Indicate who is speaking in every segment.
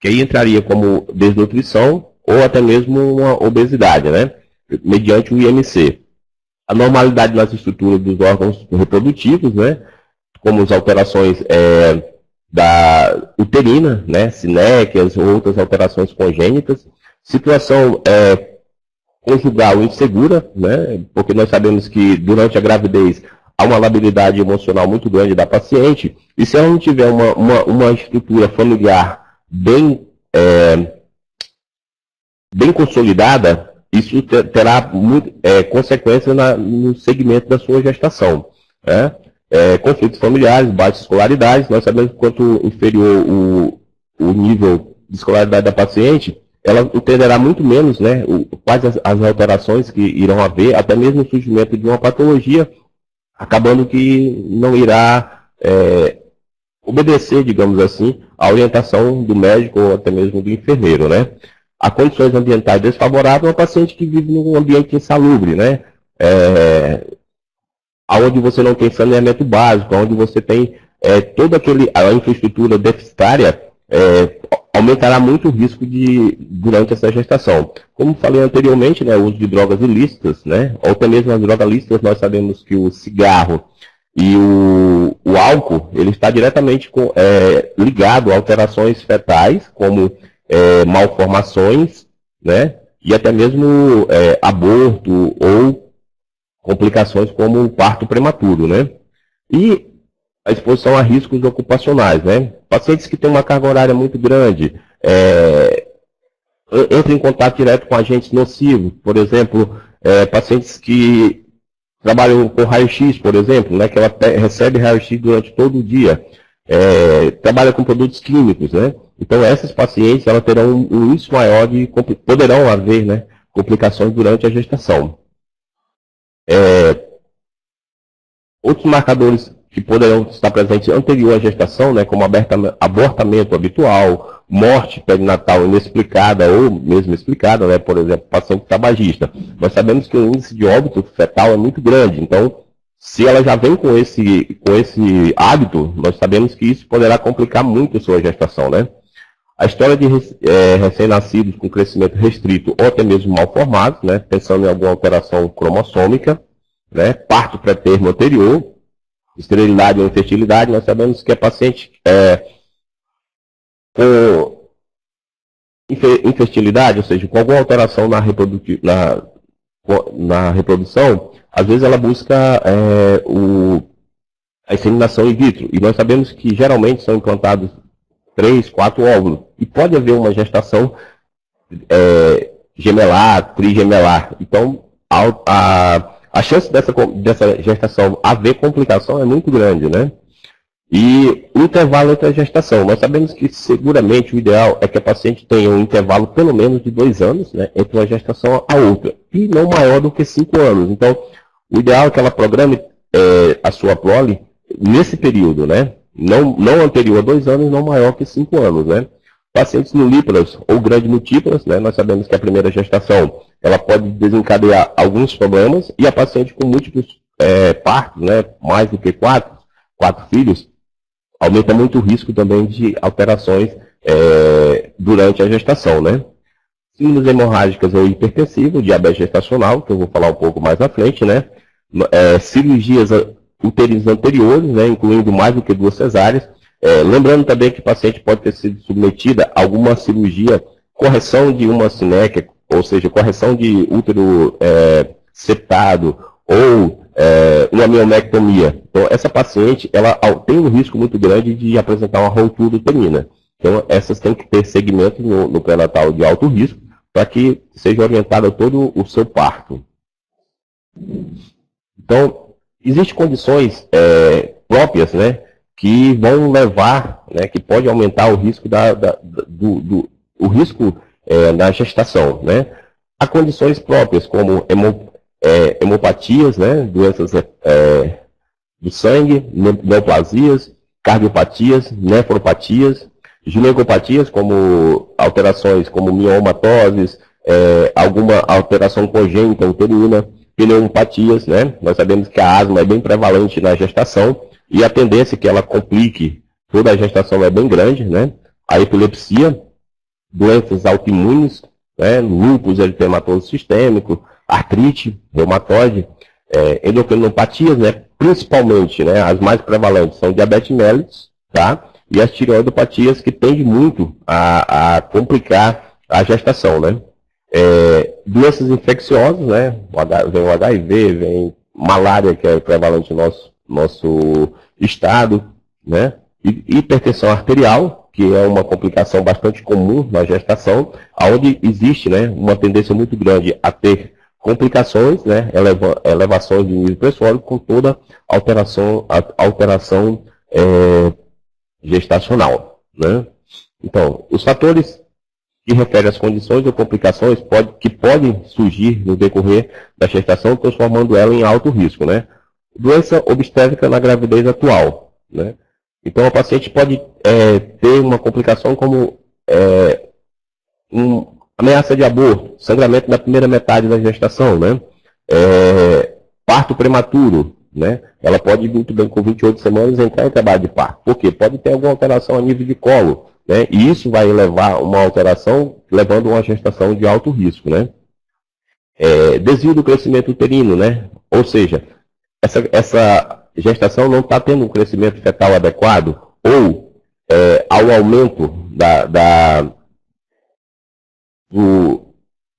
Speaker 1: que aí entraria como desnutrição ou até mesmo uma obesidade, né? Mediante o IMC. A normalidade nas estruturas dos órgãos reprodutivos, né? Como as alterações da uterina, né? Sinéquias ou outras alterações congênitas. Situação conjugal insegura, né? Porque nós sabemos que durante a gravidez há uma labilidade emocional muito grande da paciente, e se ela não tiver uma estrutura familiar bem consolidada, isso terá consequências no segmento da sua gestação. Né? Conflitos familiares, baixa escolaridade, nós sabemos que quanto inferior o nível de escolaridade da paciente, ela entenderá muito menos, né, quais as alterações que irão haver, até mesmo o surgimento de uma patologia, acabando que não irá obedecer, digamos assim, à orientação do médico ou até mesmo do enfermeiro, né? A condições ambientais desfavoráveis, uma paciente que vive num ambiente insalubre, né? Onde você não tem saneamento básico, onde você tem toda a infraestrutura deficitária, aumentará muito o risco durante essa gestação. Como falei anteriormente, né, o uso de drogas ilícitas, né, ou até mesmo as drogas lícitas, nós sabemos que o cigarro e o álcool, ele está diretamente ligado a alterações fetais, como malformações, né, e até mesmo aborto ou complicações como o parto prematuro, né. E a exposição a riscos ocupacionais, né. Pacientes que têm uma carga horária muito grande, entram em contato direto com agentes nocivos, por exemplo, pacientes que trabalham com raio-x, por exemplo, né, que ela recebe raio-x durante todo o dia, trabalha com produtos químicos, né? Então essas pacientes elas terão um índice maior poderão haver, né, complicações durante a gestação. Outros marcadores que poderão estar presentes anterior à gestação, né, como abortamento habitual, morte perinatal inexplicada ou mesmo explicada, né, por exemplo, paciente tabagista. Nós sabemos que o índice de óbito fetal é muito grande, então, se ela já vem com esse hábito, nós sabemos que isso poderá complicar muito a sua gestação, né. A história de recém-nascidos com crescimento restrito ou até mesmo mal formados, né, pensando em alguma alteração cromossômica, né, parto pré-termo anterior, esterilidade ou infertilidade, nós sabemos que a paciente com infertilidade, ou seja, com alguma alteração na reprodução, às vezes ela busca a inseminação in vitro. E nós sabemos que geralmente são implantados 3, 4 óvulos. E pode haver uma gestação gemelar, trigemelar. Então, a chance dessa gestação haver complicação é muito grande, né? E o intervalo entre a gestação. Nós sabemos que seguramente o ideal é que a paciente tenha um intervalo pelo menos de 2 anos, né, entre uma gestação a outra. E não maior do que 5 anos. Então, o ideal é que ela programe a sua prole nesse período, né? Não anterior a 2 anos, não maior que 5 anos, né? Pacientes nulíparas ou grandes múltiplas, né? Nós sabemos que a primeira gestação ela pode desencadear alguns problemas e a paciente com múltiplos partos, né? Mais do que 4 filhos, aumenta muito o risco também de alterações durante a gestação, né? Síndromes hemorrágicas ou hipertensivas, diabetes gestacional, que eu vou falar um pouco mais à frente, né? Cirurgias uterinas anteriores, né? Incluindo mais do que 2 cesáreas. Lembrando também que o paciente pode ter sido submetida a alguma cirurgia, correção de uma sinéquia, ou seja, correção de útero septado ou uma miomectomia. Então, essa paciente ela tem um risco muito grande de apresentar uma ruptura uterina. Então, essas têm que ter segmento no pré-natal de alto risco para que seja orientado todo o seu parto. Então, existem condições próprias, né, que vão levar, né, que pode aumentar o risco o risco na gestação, né. Há condições próprias como hemopatias, né, doenças do sangue, neoplasias, cardiopatias, nefropatias, ginecopatias, como alterações como miomatoses, alguma alteração congênita uterina, pneumopatias, né? Nós sabemos que a asma é bem prevalente na gestação e a tendência que ela complique toda a gestação é bem grande, né? A epilepsia, doenças autoimunes, né, lúpus eritematoso sistêmico, artrite, reumatoide, endocrinopatias, né, principalmente, né, as mais prevalentes são diabetes mellitus, tá? E as tireoidopatias que tendem muito a complicar a gestação, né? Doenças infecciosas, né? Vem o HIV, vem malária, que é prevalente no nosso estado, né? E hipertensão arterial, que é uma complicação bastante comum na gestação, onde existe, né, uma tendência muito grande a ter complicações, né, elevações de nível pressórico com toda alteração gestacional, né? Então, os fatores que referem às condições ou complicações que podem surgir no decorrer da gestação, transformando ela em alto risco, né? Doença obstétrica na gravidez atual, né? Então, a paciente pode ter uma complicação como ameaça de aborto, sangramento na primeira metade da gestação, né? Parto prematuro, né? Ela pode muito bem com 28 semanas entrar em trabalho de parto. Por quê? Pode ter alguma alteração a nível de colo, né? E isso vai levar uma alteração, levando a uma gestação de alto risco, né? Desvio do crescimento uterino, né? Ou seja, essa gestação não está tendo um crescimento fetal adequado, ou ao aumento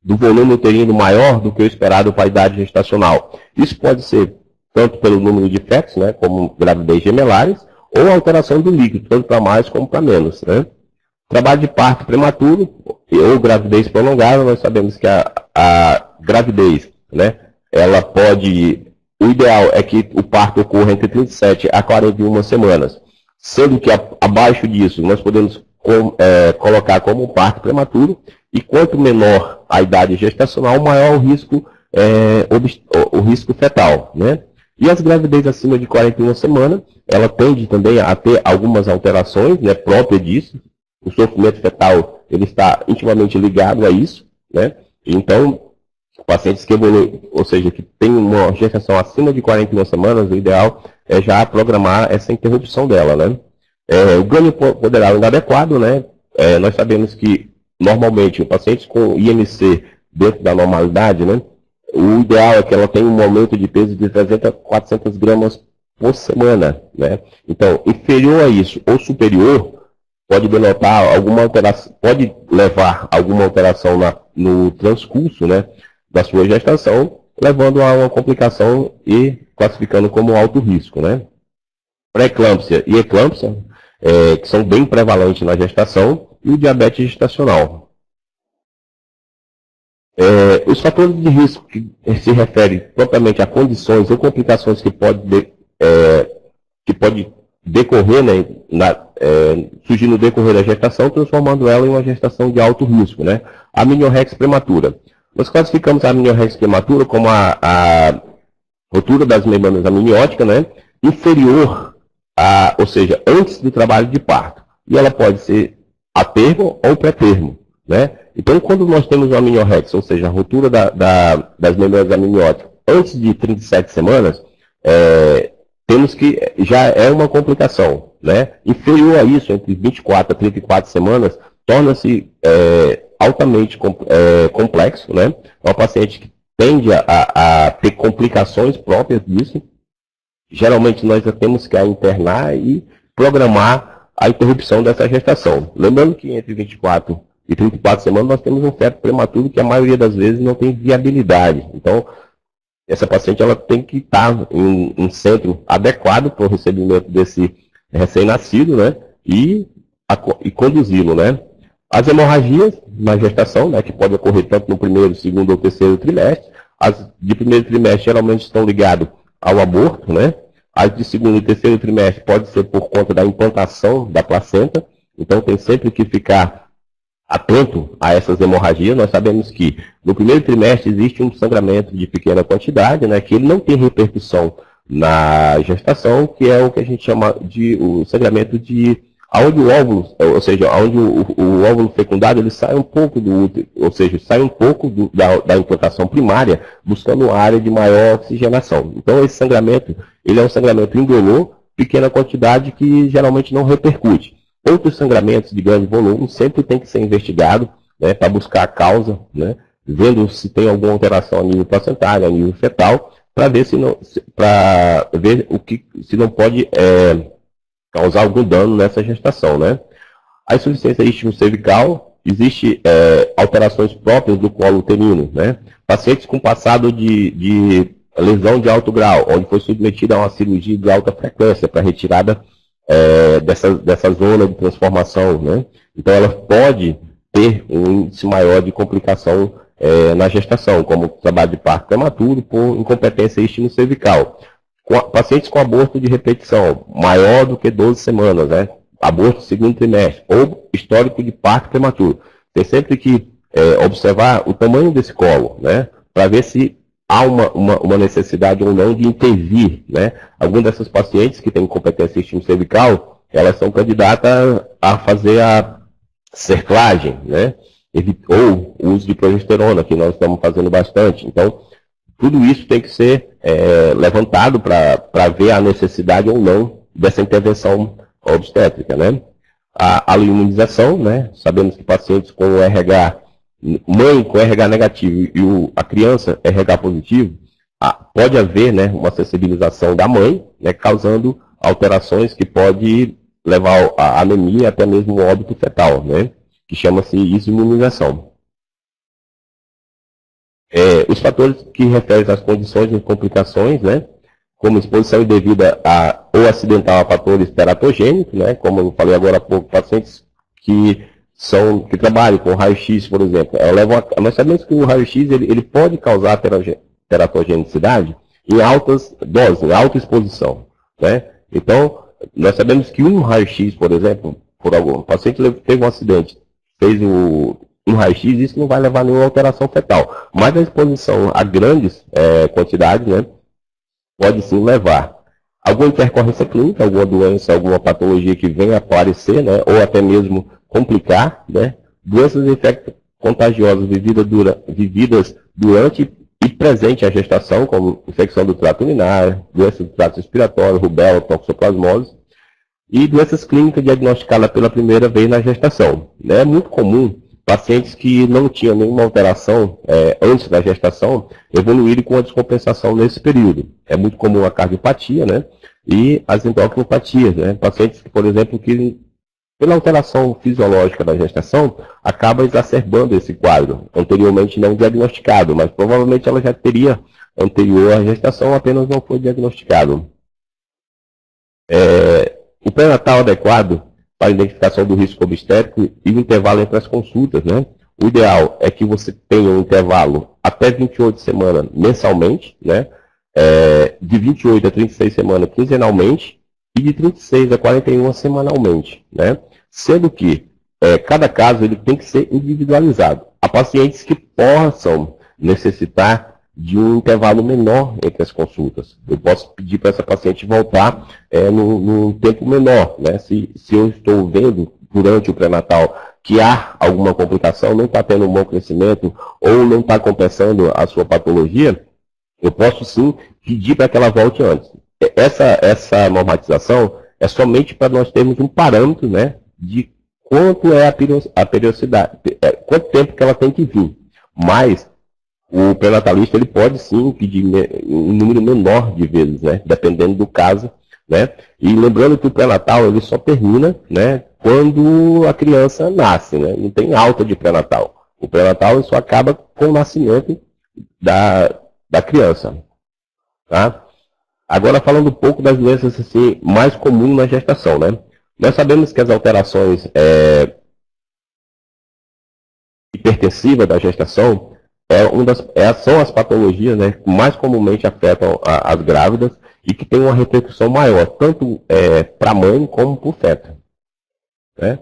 Speaker 1: do volume uterino maior do que o esperado para a idade gestacional. Isso pode ser tanto pelo número de fetos, né, como gravidez gemelares, ou alteração do líquido, tanto para mais como para menos, né? Trabalho de parto prematuro ou gravidez prolongada, nós sabemos que a gravidez, né, ela pode... O ideal é que o parto ocorra entre 37 a 41 semanas, sendo que abaixo disso nós podemos colocar como um parto prematuro, e quanto menor a idade gestacional, maior o risco fetal, né? E as gravidez acima de 41 semanas, ela tende também a ter algumas alterações, né, próprias disso. O sofrimento fetal, ele está intimamente ligado a isso, né? Então, pacientes que evoluem, ou seja, que têm uma gestação acima de 41 semanas, o ideal é já programar essa interrupção dela, né? O ganho poderal inadequado, né? Nós sabemos que, normalmente, pacientes com IMC dentro da normalidade, né? O ideal é que ela tenha um aumento de peso de 300 a 400 gramas por semana, né? Então, inferior a isso ou superior, pode denotar alguma alteração, pode levar alguma alteração no transcurso, né, da sua gestação, levando a uma complicação e classificando como alto risco, né? Pré-eclâmpsia e eclâmpsia, que são bem prevalentes na gestação, e o diabetes gestacional. Os fatores de risco que se referem propriamente a condições ou complicações que pode decorrer, né, surgir no decorrer da gestação, transformando ela em uma gestação de alto risco, né? A amniorrex prematura. Nós classificamos a amniorrex prematura como a rotura das membranas amnióticas, né, inferior ou seja, antes do trabalho de parto. E ela pode ser a termo ou pré-termo, né? Então, quando nós temos uma amniorrex, ou seja, a ruptura das membranas amnióticas antes de 37 semanas, temos que já é uma complicação, né? Inferior a isso, entre 24 a 34 semanas, torna-se altamente complexo, né? É uma paciente que tende a ter complicações próprias disso. Geralmente nós já temos que internar e programar a interrupção dessa gestação. Lembrando que entre 24 e 34 semanas nós temos um feto prematuro que a maioria das vezes não tem viabilidade. Então, essa paciente ela tem que estar em um centro adequado para o recebimento desse recém-nascido, né? E conduzi-lo, né? As hemorragias na gestação, né, que pode ocorrer tanto no primeiro, segundo ou terceiro trimestre. As de primeiro trimestre geralmente estão ligadas ao aborto, né? As de segundo e terceiro trimestre pode ser por conta da implantação da placenta. Então tem sempre que ficar atento a essas hemorragias. Nós sabemos que no primeiro trimestre existe um sangramento de pequena quantidade, né, que ele não tem repercussão na gestação, que é o que a gente chama de o sangramento de onde o óvulo, ou seja, onde o óvulo fecundado ele sai um pouco do útero, ou seja, sai um pouco da implantação primária, buscando uma área de maior oxigenação. Então esse sangramento, ele é um sangramento indolor, pequena quantidade que geralmente não repercute. Outros sangramentos de grande volume sempre tem que ser investigado, né, para buscar a causa, né, vendo se tem alguma alteração a nível placentário, a nível fetal, para ver para ver se não pode causar algum dano nessa gestação, né? A insuficiência ístimo-cervical, existe alterações próprias do colo uterino, né? Pacientes com passado de lesão de alto grau, onde foi submetida a uma cirurgia de alta frequência para retirada dessa zona de transformação, né? Então ela pode ter um índice maior de complicação na gestação, como trabalho de parto prematuro por incompetência ístimo-cervical. Pacientes com aborto de repetição, maior do que 12 semanas, né? Aborto segundo trimestre, ou histórico de parto prematuro. Tem sempre que observar o tamanho desse colo, né? Para ver se há uma necessidade ou não de intervir, né? Algumas dessas pacientes que têm incompetência ístimo-cervical, elas são candidatas a fazer a cerclagem, né? Ou o uso de progesterona, que nós estamos fazendo bastante. Então, tudo isso tem que ser levantado para ver a necessidade ou não dessa intervenção obstétrica, né? A imunização, né? Sabemos que pacientes com RH, mãe com RH negativo e a criança RH positivo, pode haver, né, uma sensibilização da mãe, né, causando alterações que pode levar a anemia e até mesmo o óbito fetal, né? Que chama-se imunização. Os fatores que referem às condições de complicações, né, como exposição indevida ou acidental a fatores teratogênicos, né, como eu falei agora há pouco, pacientes que trabalham com raio-x, por exemplo, nós sabemos que o raio-x ele pode causar teratogenicidade em altas doses, em alta exposição, né? Então, nós sabemos que um raio-x, por exemplo, por algum paciente teve um acidente, fez um raio-x, isso não vai levar a nenhuma alteração fetal. Mas a exposição a grandes quantidades, né, pode sim levar alguma intercorrência clínica, alguma doença, alguma patologia que venha a aparecer, né, ou até mesmo complicar, né, doenças infecto-contagiosas vividas durante e presente a gestação, como infecção do trato urinário, doença do trato respiratório, rubéola, toxoplasmose, e doenças clínicas diagnosticadas pela primeira vez na gestação. É muito comum pacientes que não tinham nenhuma alteração antes da gestação evoluírem com a descompensação nesse período. É muito comum a cardiopatia, né? E as endocrinopatias, né? Pacientes, por exemplo, que pela alteração fisiológica da gestação, acaba exacerbando esse quadro, anteriormente não diagnosticado, mas provavelmente ela já teria anterior à gestação, apenas não foi diagnosticado. O pré-natal adequado para a identificação do risco obstétrico e o intervalo entre as consultas, né? O ideal é que você tenha um intervalo até 28 semanas mensalmente, né? De 28 a 36 semanas quinzenalmente e de 36 a 41 semanalmente, né? Sendo que cada caso ele tem que ser individualizado. Há pacientes que possam necessitar de um intervalo menor entre as consultas. Eu posso pedir para essa paciente voltar num tempo menor, né? Se eu estou vendo durante o pré-natal que há alguma complicação, não está tendo um bom crescimento ou não está compensando a sua patologia, eu posso sim pedir para que ela volte antes. Essa normatização é somente para nós termos um parâmetro, né, de quanto é a periodicidade, quanto tempo que ela tem que vir. Mas o pré-natalista ele pode sim pedir um número menor de vezes, né, dependendo do caso, né. E lembrando que o pré-natal ele só termina, né, quando a criança nasce, né, não tem alta de pré-natal. O pré-natal só acaba com o nascimento da criança, tá? Agora falando um pouco das doenças assim, mais comuns na gestação, né? Nós sabemos que as alterações hipertensivas da gestação são as patologias, né, que mais comumente afetam as grávidas e que tem uma repercussão maior, tanto para a mãe como para o feto, né?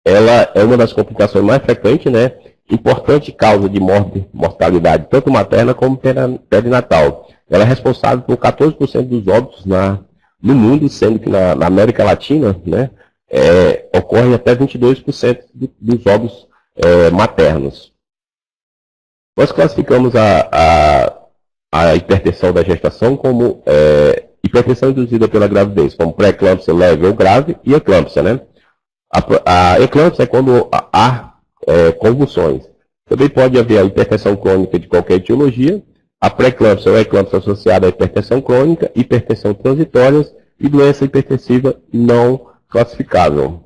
Speaker 1: Ela é uma das complicações mais frequentes, né? Importante causa de mortalidade, tanto materna como perinatal. Ela é responsável por 14% dos óbitos no mundo, sendo que na América Latina, né, ocorre até 22% dos óbitos maternos. Nós classificamos a hipertensão da gestação como hipertensão induzida pela gravidez, como pré-eclâmpsia leve ou grave e eclâmpsia, né? A eclâmpsia é quando há convulsões. Também pode haver a hipertensão crônica de qualquer etiologia, a pré-eclâmpsia ou a eclâmpsia associada à hipertensão crônica, hipertensão transitórias e doença hipertensiva não classificável.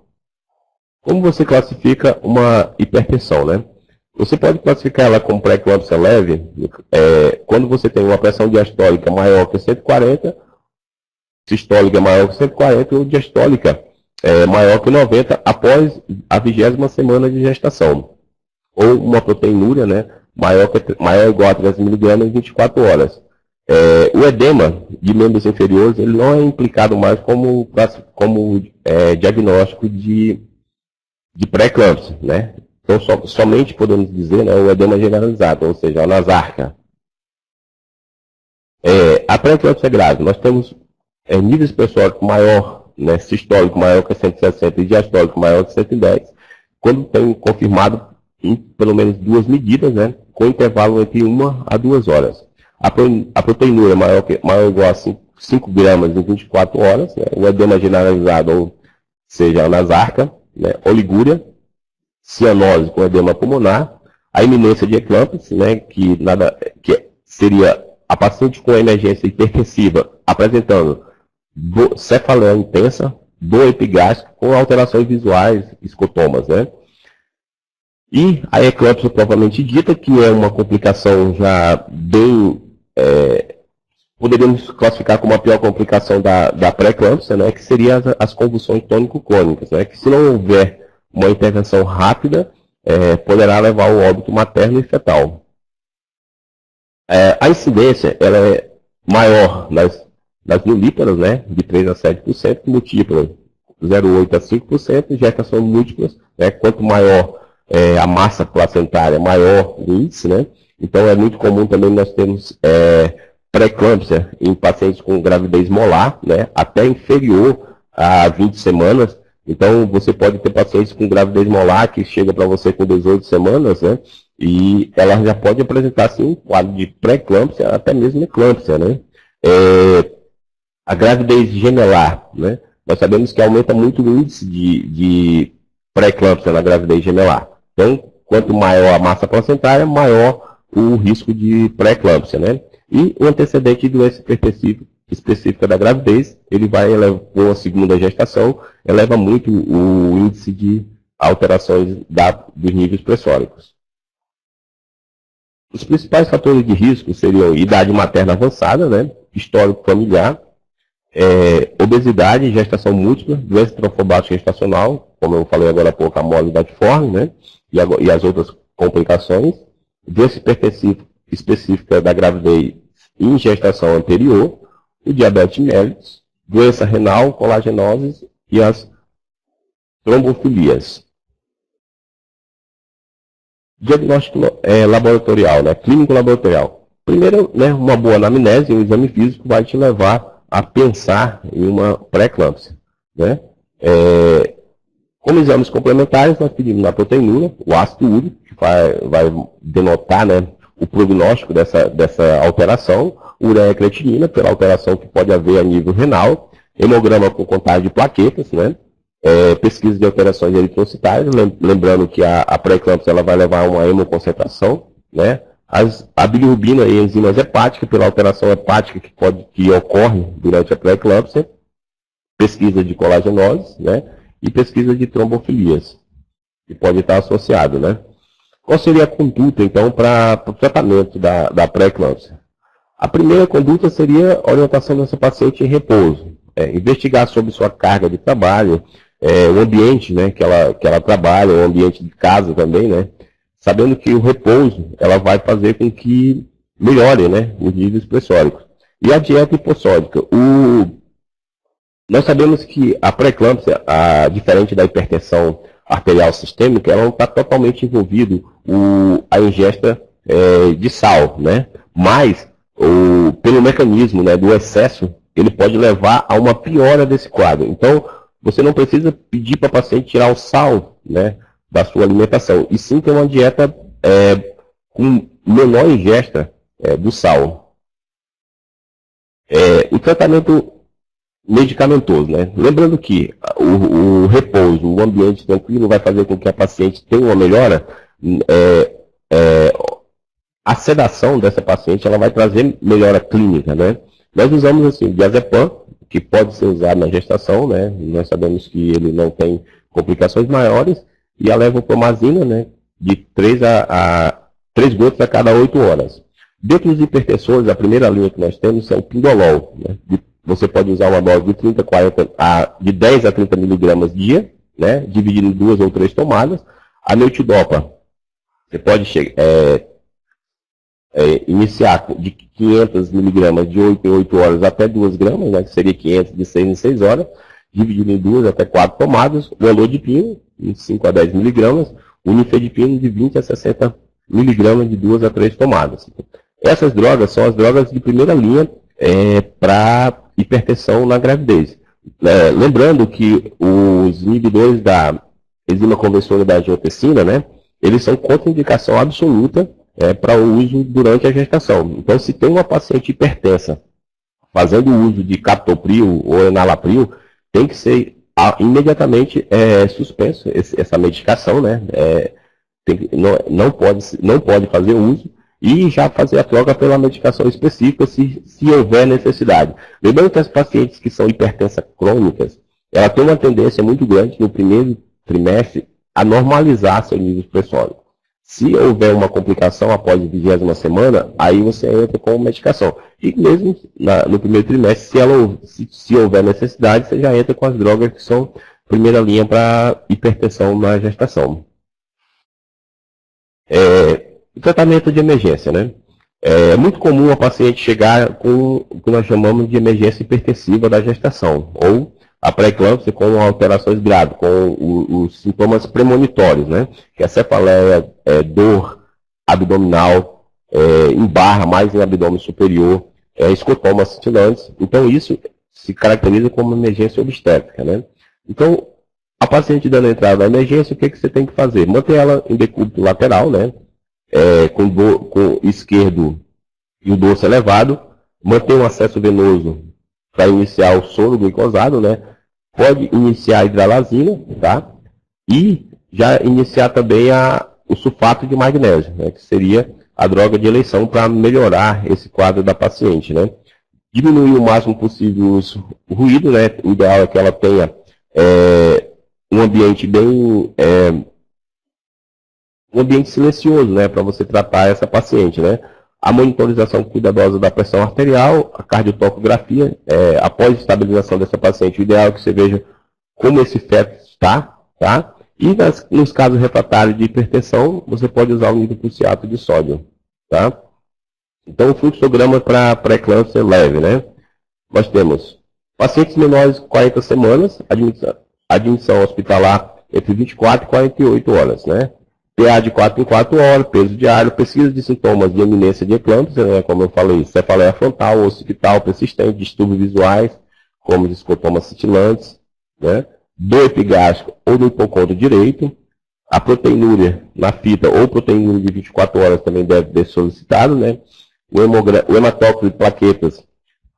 Speaker 1: Como você classifica uma hipertensão, né? Você pode classificar ela como pré-eclâmpsia leve, quando você tem uma pressão diastólica maior que 140, sistólica maior que 140 ou diastólica maior que 90 após a 20ª semana de gestação. Ou uma proteinúria, né, maior ou igual a 3 mg em 24 horas. O edema de membros inferiores ele não é implicado mais como diagnóstico de pré-eclâmpsia, né? Então, somente podemos dizer, né, o edema generalizado, ou seja, a nasarca. A pré-eclâmpsia grave, nós temos nível pressórico maior, né, sistólico maior que 160 e diastólico maior que 110, quando tem confirmado em pelo menos 2 medidas, né, com intervalo entre 1 a 2 horas. A proteinúria maior ou igual a 5 gramas em 24 horas, né, o edema generalizado, ou seja, a nasarca, né, oligúria, cianose com edema pulmonar, a iminência de eclâmpsia, né, que seria a paciente com emergência hipertensiva apresentando cefaleia intensa, dor epigástrica com alterações visuais, escotomas, né? E a eclâmpsia propriamente dita, que é uma complicação já bem, poderíamos classificar como a pior complicação da pré-eclâmpsia, né? Que seria as convulsões tônico-clônicas, né? Que se não houver uma intervenção rápida, poderá levar ao óbito materno e fetal. A incidência ela é maior nas nulíparas, né, de 3 a 7%, múltiplas 0,8 a 5%, gestação múltiplas, né, quanto maior a massa placentária, maior o índice, né? Então é muito comum também nós termos pré-eclâmpsia em pacientes com gravidez molar, né, até inferior a 20 semanas. Então você pode ter pacientes com gravidez molar que chega para você com 18 semanas, né? E ela já pode apresentar, sim, um quadro de pré-eclâmpsia, até mesmo eclâmpsia, né? A gravidez gemelar, né? Nós sabemos que aumenta muito o índice de pré-eclâmpsia na gravidez gemelar. Então, quanto maior a massa placentária, maior o risco de pré-eclâmpsia, né? E o antecedente de doença específica da gravidez, ele vai, com a segunda gestação, eleva muito o índice de alterações dos níveis pressóricos. Os principais fatores de risco seriam idade materna avançada, né, histórico familiar, obesidade, gestação múltipla, doença trofoblática gestacional, como eu falei agora há pouco, a mole batiforme, né, e as outras complicações, doença específica da gravidez em gestação anterior, o diabetes mellitus, doença renal, colagenose e as trombofilias. Diagnóstico laboratorial, né? Clínico laboratorial. Primeiro, né, uma boa anamnese, um exame físico vai te levar a pensar em uma pré-eclâmpsia, né? Como exames complementares, nós pedimos a proteinúria, o ácido úrico, que vai denotar, né, o prognóstico dessa alteração, ureia creatinina, pela alteração que pode haver a nível renal, hemograma com contagem de plaquetas, né? Pesquisa de alterações eritrocitárias, lembrando que a pré-eclâmpsia ela vai levar a uma hemoconcentração, né? A bilirrubina e enzimas hepáticas, pela alteração hepática que ocorre durante a pré-eclâmpsia, pesquisa de colagenose, né? E pesquisa de trombofilias, que pode estar associado, né? Qual seria a conduta, então, para o tratamento da pré-eclâmpsia? A primeira conduta seria a orientação dessa paciente em repouso, investigar sobre sua carga de trabalho, o ambiente, né, que ela trabalha, o ambiente de casa também, né, sabendo que o repouso ela vai fazer com que melhore, né, os níveis pressóricos. E a dieta hipossódica. Nós sabemos que a pré-eclâmpsia, diferente da hipertensão arterial sistêmica, ela não está totalmente envolvido a ingesta de sal, né, mas pelo mecanismo, né, do excesso, ele pode levar a uma piora desse quadro. Então, você não precisa pedir para o paciente tirar o sal, né, da sua alimentação, e sim ter uma dieta com menor ingesta do sal. O tratamento medicamentoso, né? Lembrando que o repouso, o ambiente tranquilo vai fazer com que a paciente tenha uma melhora. É, é, a sedação dessa paciente ela vai trazer melhora clínica, né? Nós usamos assim, o diazepam, que pode ser usado na gestação, né? Nós sabemos que ele não tem complicações maiores, e a levofloxacina, né? De 3 gotas a cada 8 horas. Dentro dos hipertensores, a primeira linha que nós temos é o pindolol, né? Você pode usar uma dose de 30, 40, de 10 a 30 miligramas dia, né? Dividido em 2 ou 3 tomadas. A neotidopa, você pode iniciar de 500 miligramas de 8 em 8 horas até 2 gramas, né, que seria 500 de 6 em 6 horas, dividido em 2 até 4 tomadas, o alodipino, de 5 a 10 miligramas, o nifedipino de 20 a 60 miligramas de 2 a 3 tomadas. Essas drogas são as drogas de primeira linha para hipertensão na gravidez. Lembrando que os inibidores da enzima conversora da angiotensina, né, eles são contraindicação absoluta para o uso durante a gestação. Então, se tem uma paciente hipertensa fazendo uso de captopril ou enalapril, tem que ser imediatamente suspenso essa medicação, né? Não pode fazer uso e já fazer a troca pela medicação específica se houver necessidade. Lembrando que as pacientes que são hipertensas crônicas, ela tem uma tendência muito grande no primeiro trimestre a normalizar seu nível de pressório. Se houver uma complicação após a 20ª semana, aí você entra com medicação. E mesmo no primeiro trimestre, se houver necessidade, você já entra com as drogas que são primeira linha para hipertensão na gestação. O tratamento de emergência, né? É muito comum a paciente chegar com o que nós chamamos de emergência hipertensiva da gestação, ou a pré-eclâmpsia com alterações graves, com os sintomas premonitórios, né? Que é cefaleia, dor abdominal, embarra mais em abdômen superior, escotomas cintilantes. Então, isso se caracteriza como emergência obstétrica, né? Então, a paciente dando entrada na emergência, o que você tem que fazer? Manter ela em decúbito lateral, né? Com o esquerdo e o dorso elevado, manter um acesso venoso para iniciar o soro glicosado, né? Pode iniciar a hidralazina, tá? E já iniciar também o sulfato de magnésio, né? Que seria a droga de eleição para melhorar esse quadro da paciente, né? Diminuir o máximo possível o ruído, né? O ideal é que ela tenha um ambiente bem... um ambiente silencioso, né? Para você tratar essa paciente, né? A monitorização cuidadosa da pressão arterial, a cardiotocografia, após a estabilização dessa paciente, o ideal é que você veja como esse feto está, tá? E nos casos refratários de hipertensão, você pode usar o nível pulsiato de sódio, tá? Então, o fluxograma para pré-eclâmpsia leve, né? Nós temos pacientes menores de 40 semanas, admissão hospitalar entre 24 e 48 horas, né? PA de 4 em 4 horas, peso diário, pesquisa de sintomas de eminência de eclâmpsia, né, como eu falei, cefaleia frontal, occipital persistente, distúrbios visuais, como os escotomas cintilantes, né, dor epigástrica ou do hipocondro direito, a proteinúria na fita ou proteinúria de 24 horas também deve ser solicitado, né, o hematócrito de plaquetas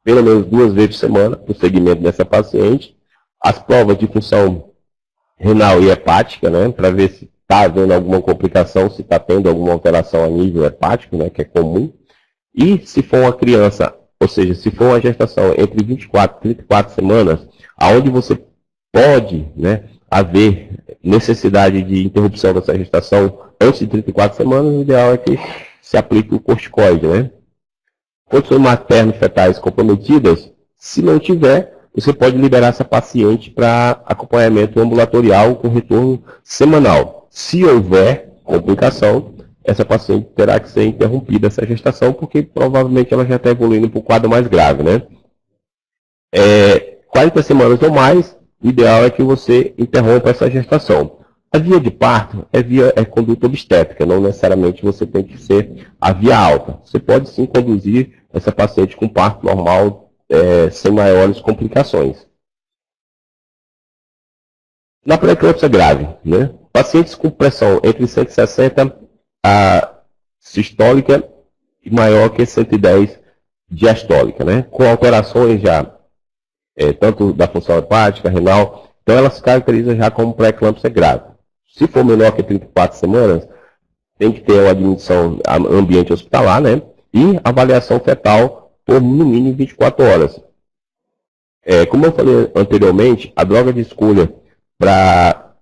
Speaker 1: pelo menos 2 vezes por semana, para o segmento dessa paciente, as provas de função renal e hepática, né, para ver se está havendo alguma complicação, se está tendo alguma alteração a nível hepático, né, que é comum. E se for uma criança, ou seja, se for uma gestação entre 24 e 34 semanas, aonde você pode, né, haver necessidade de interrupção dessa gestação antes de 34 semanas, o ideal é que se aplique o corticoide, né. Condições materno-fetais comprometidas, se não tiver, você pode liberar essa paciente para acompanhamento ambulatorial com retorno semanal. Se houver complicação, essa paciente terá que ser interrompida essa gestação, porque provavelmente ela já está evoluindo para o quadro mais grave, né? 40 semanas ou mais, o ideal é que você interrompa essa gestação. A via de parto é conduta obstétrica, não necessariamente você tem que ser a via alta. Você pode sim conduzir essa paciente com parto normal, sem maiores complicações. Na pré-eclâmpsia grave, né? Pacientes com pressão entre 160 a sistólica e maior que 110 diastólica, né? Com alterações já tanto da função hepática, renal. Então, ela se caracteriza já como pré-eclâmpsia grave. Se for menor que 34 semanas, tem que ter uma admissão no ambiente hospitalar, né? E avaliação fetal por no mínimo 24 horas. Como eu falei anteriormente, a droga de escolha para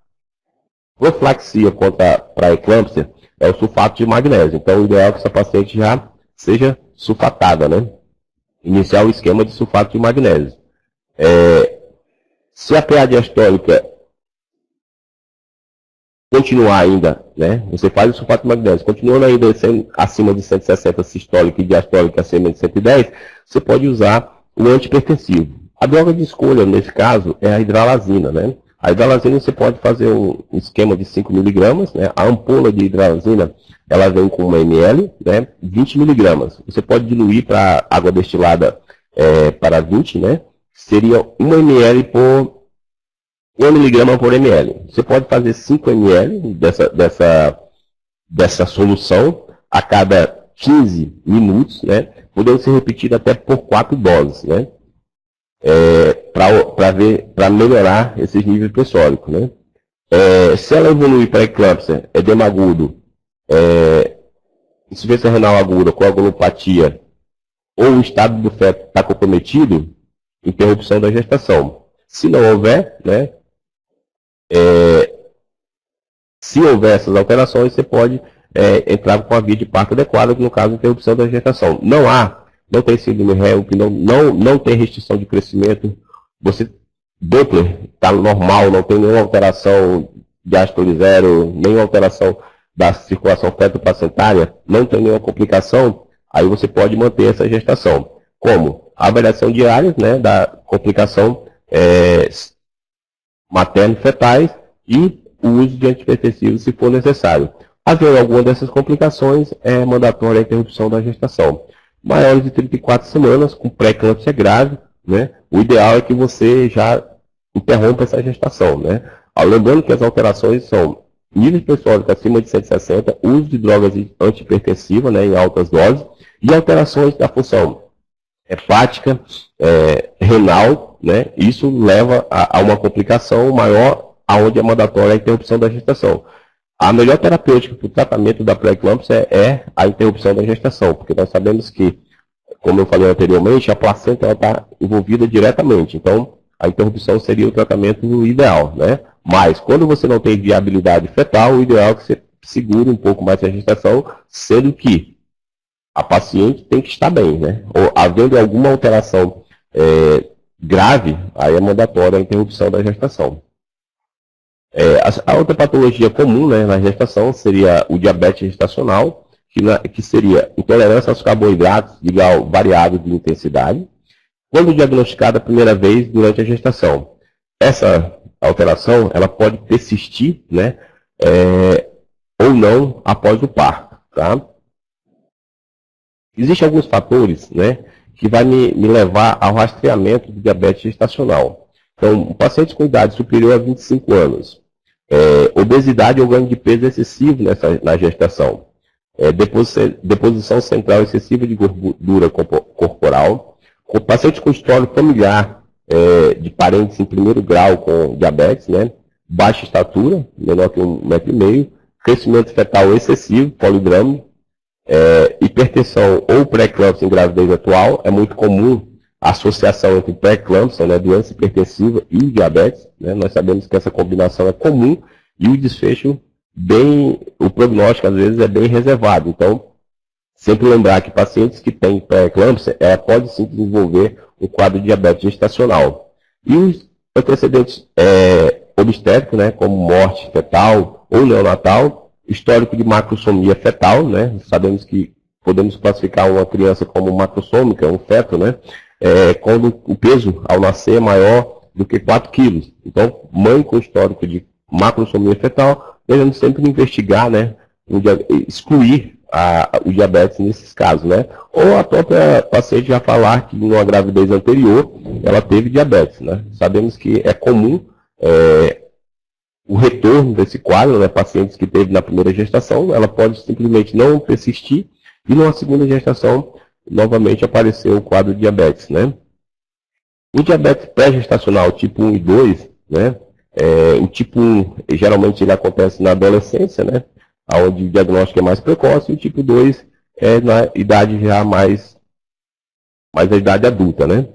Speaker 1: profilaxia contra a eclâmpsia é o sulfato de magnésio. Então, o ideal é que essa paciente já seja sulfatada, né? Iniciar o esquema de sulfato de magnésio. Se a PA diastólica continuar ainda, né? Você faz o sulfato de magnésio, continuando ainda acima de 160 sistólica e diastólica acima de 110, você pode usar o antihipertensivo. A droga de escolha, nesse caso, é a hidralazina, né? A hidralazina você pode fazer um esquema de 5 mg, né? A ampola de hidralazina, ela vem com 1 ml, né? 20 mg. Você pode diluir para água destilada para 20, né? Seria 1 ml por 1 mg por ml. Você pode fazer 5 ml dessa solução a cada 15 minutos, né? Podendo ser repetido até por 4 doses, né? Para melhorar esses níveis pressóricos, né? Se ela evoluir para eclâmpsia, edema agudo, insuficiência renal aguda, coagulopatia, ou o estado do feto está comprometido, interrupção da gestação. Se não houver, né? Se houver essas alterações, você pode entrar com a via de parto adequada, que no caso, interrupção da gestação. Não tem síndrome HELP, não tem restrição de crescimento, Doppler está normal, não tem nenhuma alteração diástole zero, nenhuma alteração da circulação feto-placentária, não tem nenhuma complicação, aí você pode manter essa gestação. Como? A avaliação diária, né, da complicação materno-fetais e o uso de antihipertensivos se for necessário. Havendo alguma dessas complicações, é mandatória a interrupção da gestação. Maiores de 34 semanas, com pré-eclâmpsia grave, né, o ideal é que você já interrompa essa gestação, né? Lembrando que as alterações são níveis pressóricos acima de 160, uso de drogas antihipertensivas, né, em altas doses, e alterações da função hepática, renal, né? Isso leva a uma complicação maior, aonde é mandatória a interrupção da gestação. A melhor terapêutica para o tratamento da pré-eclâmpsia é a interrupção da gestação, porque nós sabemos que, como eu falei anteriormente, a placenta está envolvida diretamente. Então, a interrupção seria o tratamento ideal, né? Mas, quando você não tem viabilidade fetal, o ideal é que você segure um pouco mais a gestação, sendo que a paciente tem que estar bem, né? Ou havendo alguma alteração grave, aí é mandatória a interrupção da gestação. A outra patologia comum, né, na gestação seria o diabetes gestacional, que seria intolerância aos carboidratos de grau variável de intensidade, quando diagnosticada a primeira vez durante a gestação. Essa alteração ela pode persistir, né, ou não após o parto. Tá? Existem alguns fatores, né, que vai me levar ao rastreamento do diabetes gestacional. Então, pacientes com idade superior a 25 anos, obesidade ou ganho de peso excessivo na gestação, deposição central excessiva de gordura corporal, pacientes com histórico familiar de parentes em primeiro grau com diabetes, né, baixa estatura, menor que 1,5 m, crescimento fetal excessivo, polidrama, hipertensão ou pré-eclâmpsia em gravidez atual. É muito comum a associação entre pré-eclâmpsia, né, doença hipertensiva e diabetes, né? Nós sabemos que essa combinação é comum e o desfecho o prognóstico às vezes é bem reservado. Então, sempre lembrar que pacientes que têm pré-eclâmpsia pode sim desenvolver um quadro de diabetes gestacional. E os antecedentes obstétricos, né, como morte fetal ou neonatal, histórico de macrosomia fetal, né? Sabemos que podemos classificar uma criança como macrossômica, um feto, né? Quando o peso ao nascer é maior do que 4 quilos. Então, mãe com histórico de macrosomia fetal, devemos sempre investigar, né? Excluir o diabetes nesses casos, né? Ou a própria paciente já falar que numa gravidez anterior ela teve diabetes, né? Sabemos que é comum o retorno desse quadro, né? Pacientes que teve na primeira gestação, ela pode simplesmente não persistir e numa segunda gestação novamente apareceu o quadro de diabetes, né? O diabetes pré-gestacional tipo 1 e 2, né? O tipo 1, geralmente ele acontece na adolescência, né? Onde o diagnóstico é mais precoce, e o tipo 2 é na idade já mais a idade adulta, né?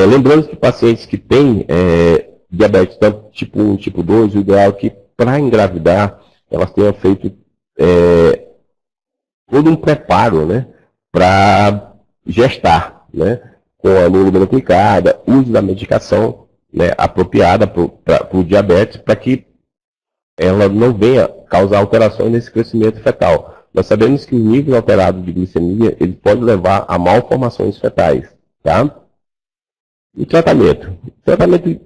Speaker 1: Lembrando que pacientes que têm diabetes tanto tipo 1 e tipo 2, o ideal é que para engravidar elas tenham feito todo um preparo, né? Para gestar, né? Com a imunidade aplicada, uso da medicação, né, apropriada para o diabetes, para que ela não venha causar alterações nesse crescimento fetal. Nós sabemos que o nível alterado de glicemia ele pode levar a malformações fetais. Tá? E tratamento? O tratamento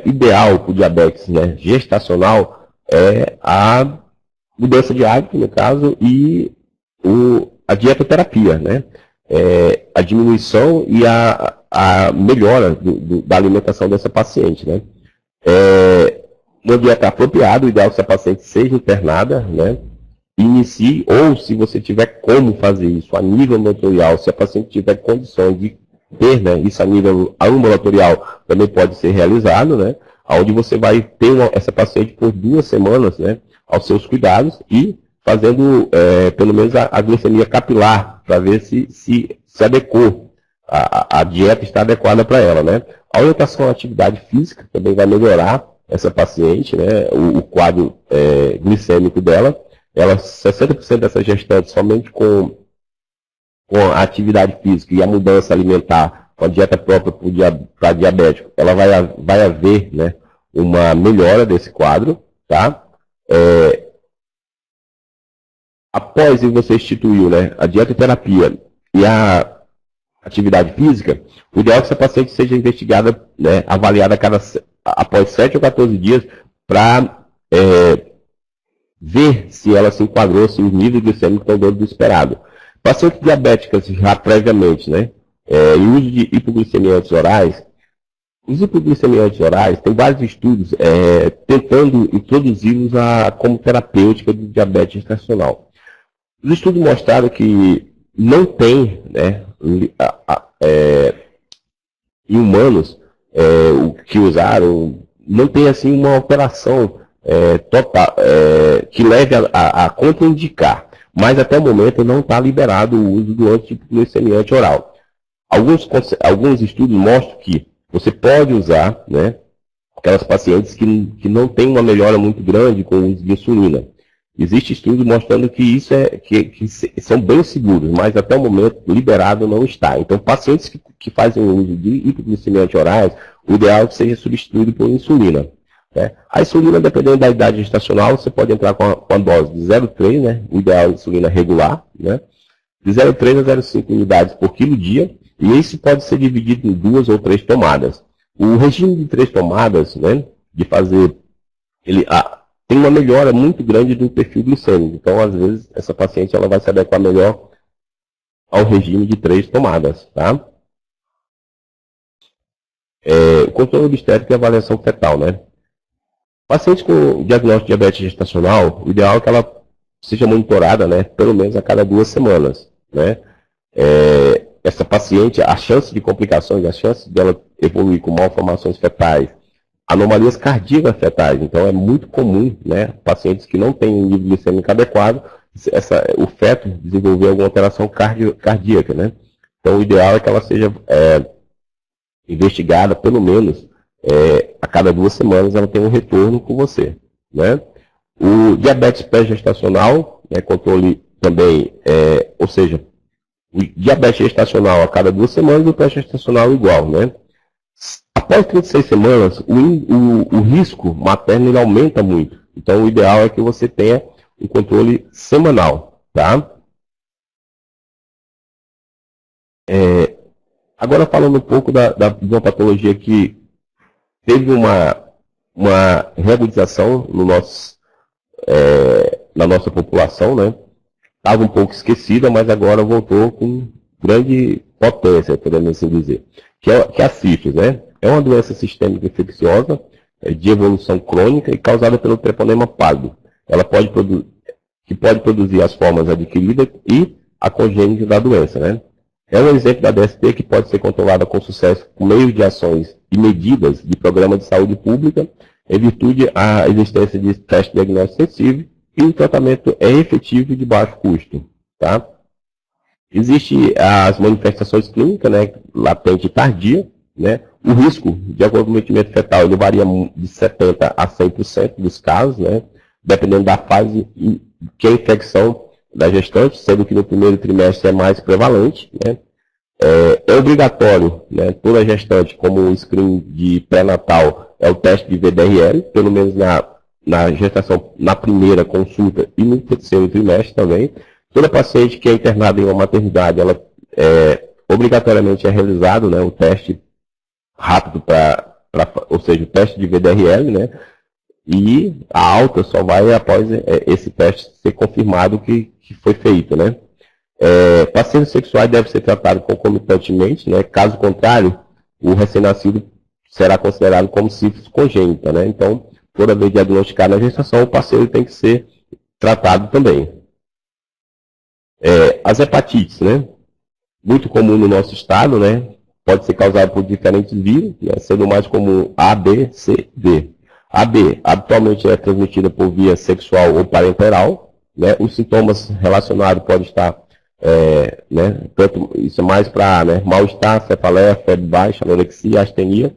Speaker 1: ideal para o diabetes, né, gestacional é a mudança de hábito, no caso, e a dietoterapia, né? A diminuição e a melhora da alimentação dessa paciente, né? Uma dieta apropriada, o ideal é que essa paciente seja internada, né? Inicie, ou se você tiver como fazer isso a nível ambulatorial, se a paciente tiver condições de ter, né, isso a nível ambulatorial, também pode ser realizado, né? Onde você vai ter essa paciente por 2 semanas, né, aos seus cuidados e fazendo pelo menos a glicemia capilar, para ver se adequou, a dieta está adequada para ela, né? A orientação à atividade física também vai melhorar essa paciente, né, o quadro glicêmico dela. Ela, 60% dessa gestante somente com a atividade física e a mudança alimentar, com a dieta própria para diabético, ela vai haver, né, uma melhora desse quadro, tá? Após você instituir, né, a dietoterapia e a atividade física, o ideal é que essa paciente seja investigada, né, avaliada após 7 ou 14 dias para ver se ela se enquadrou, se os níveis glicêmicos estão dentro do esperado. Pacientes diabéticas já previamente, né, em uso de hipoglicemiantes orais, os hipoglicemiantes orais, tem vários estudos tentando introduzi-los como terapêutica do diabetes gestacional. Os estudos mostraram que não tem, né, em humanos que usaram, não tem assim uma alteração total que leve a contraindicar. Mas até o momento não está liberado o uso do antihipoglicemiante oral. Alguns estudos mostram que você pode usar, né, aquelas pacientes que não têm uma melhora muito grande com o uso de insulina. Existe estudo mostrando que isso que são bem seguros, mas até o momento liberado não está. Então, pacientes que fazem o uso de hipoglicemiantes orais, o ideal é que seja substituído por insulina. Né? A insulina, dependendo da idade gestacional, você pode entrar com a dose de 0,3, né? O ideal é insulina regular, né? De 0,3 a 0,5 unidades por quilo dia, e isso pode ser dividido em 2 ou 3 tomadas. O regime de 3 tomadas, né, de fazer, tem uma melhora muito grande do perfil glicêmico. Então, às vezes, essa paciente ela vai se adequar melhor ao regime de 3 tomadas. Tá? O controle obstétrico e avaliação fetal, né? Paciente com diagnóstico de diabetes gestacional, o ideal é que ela seja monitorada, né, pelo menos a cada 2 semanas. Né? Essa paciente, a chance de complicações, a chance dela evoluir com malformações fetais, anomalias cardíacas fetais. Então, é muito comum, né, pacientes que não têm um nível glicêmico adequado, o feto desenvolver alguma alteração cardíaca. Né? Então, o ideal é que ela seja investigada, pelo menos, a cada 2 semanas ela tem um retorno com você. Né? O diabetes pré-gestacional, né, controle também, ou seja, o diabetes gestacional a cada 2 semanas e o pré-gestacional igual. Né? Após 36 semanas, o risco materno ele aumenta muito. Então, o ideal é que você tenha um controle semanal. Tá? Agora, falando um pouco de uma patologia que teve uma reagudização na nossa população, né? Estava um pouco esquecida, mas agora voltou com grande potência, podemos assim dizer, que é a sífilis, né? É uma doença sistêmica infecciosa, de evolução crônica e causada pelo treponema pálido. Ela pode produzir as formas adquiridas e a congênita da doença, né? É um exemplo da DST que pode ser controlada com sucesso por meio de ações e medidas de programa de saúde pública, em virtude da existência de teste diagnóstico sensível e o tratamento é efetivo e de baixo custo. Tá? Existem as manifestações clínicas, né, latente e tardia, né? O risco de acometimento fetal ele varia de 70% a 100% dos casos, né? Dependendo da fase que a infecção da gestante, sendo que no primeiro trimestre é mais prevalente. Né? É obrigatório, né, toda gestante, como um screen de pré-natal, é o teste de VDRL, pelo menos na gestação, na primeira consulta e no terceiro trimestre também. Toda paciente que é internada em uma maternidade, ela obrigatoriamente é realizado, né, o teste rápido ou seja, o teste de VDRL, né, e a alta só vai após esse teste ser confirmado que foi feito, né. Pacientes sexuais devem ser tratados concomitantemente, né, caso contrário, o recém-nascido será considerado como sífilis congênita, né, então, toda vez diagnosticado na gestação, o paciente tem que ser tratado também. As hepatites, né, muito comum no nosso estado, né, pode ser causado por diferentes vírus, né, sendo mais comum A, B, C, D. A B habitualmente é transmitida por via sexual ou parenteral, né, os sintomas relacionados podem estar, né, tanto, isso é mais para, né, mal-estar, cefaleia, febre baixa, anorexia, astenia,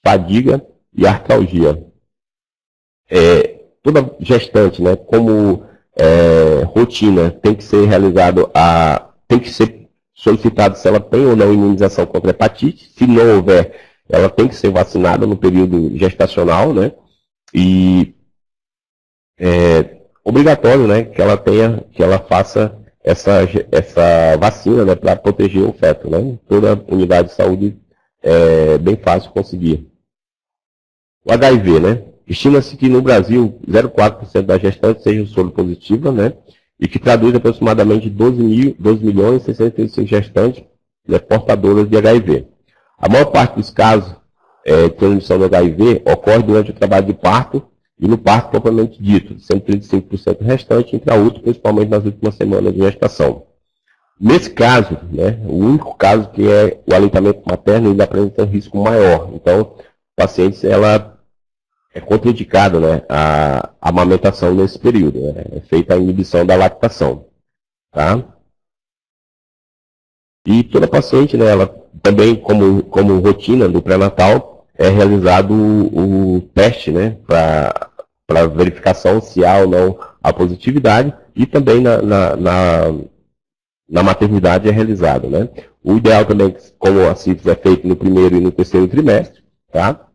Speaker 1: fadiga e artralgia. Toda gestante, né, como rotina, tem que ser realizado tem que ser solicitado se ela tem ou não imunização contra hepatite. Se não houver, ela tem que ser vacinada no período gestacional, né? E obrigatório, né, que ela faça essa vacina, né, para proteger o feto, né? Toda unidade de saúde é bem fácil conseguir. O HIV, né? Estima-se que no Brasil 0,4% das gestantes sejam soro positiva, né? E que traduz aproximadamente 12 milhões e 65 gestantes, né, portadoras de HIV. A maior parte dos casos de transmissão do HIV ocorre durante o trabalho de parto e no parto propriamente dito, sendo 35% restante intraútero, principalmente nas últimas semanas de gestação. Nesse caso, né, o único caso que é o aleitamento materno, ele apresenta um risco maior. Então, pacientes, ela é contraindicado, né, a amamentação nesse período. Né, é feita a inibição da lactação. Tá? E toda paciente, né, ela também, como rotina do pré-natal, é realizado o teste, né, para verificação se há ou não a positividade, e também na maternidade é realizado. Né? O ideal também, como a sífilis é feito no primeiro e no terceiro trimestre, tá?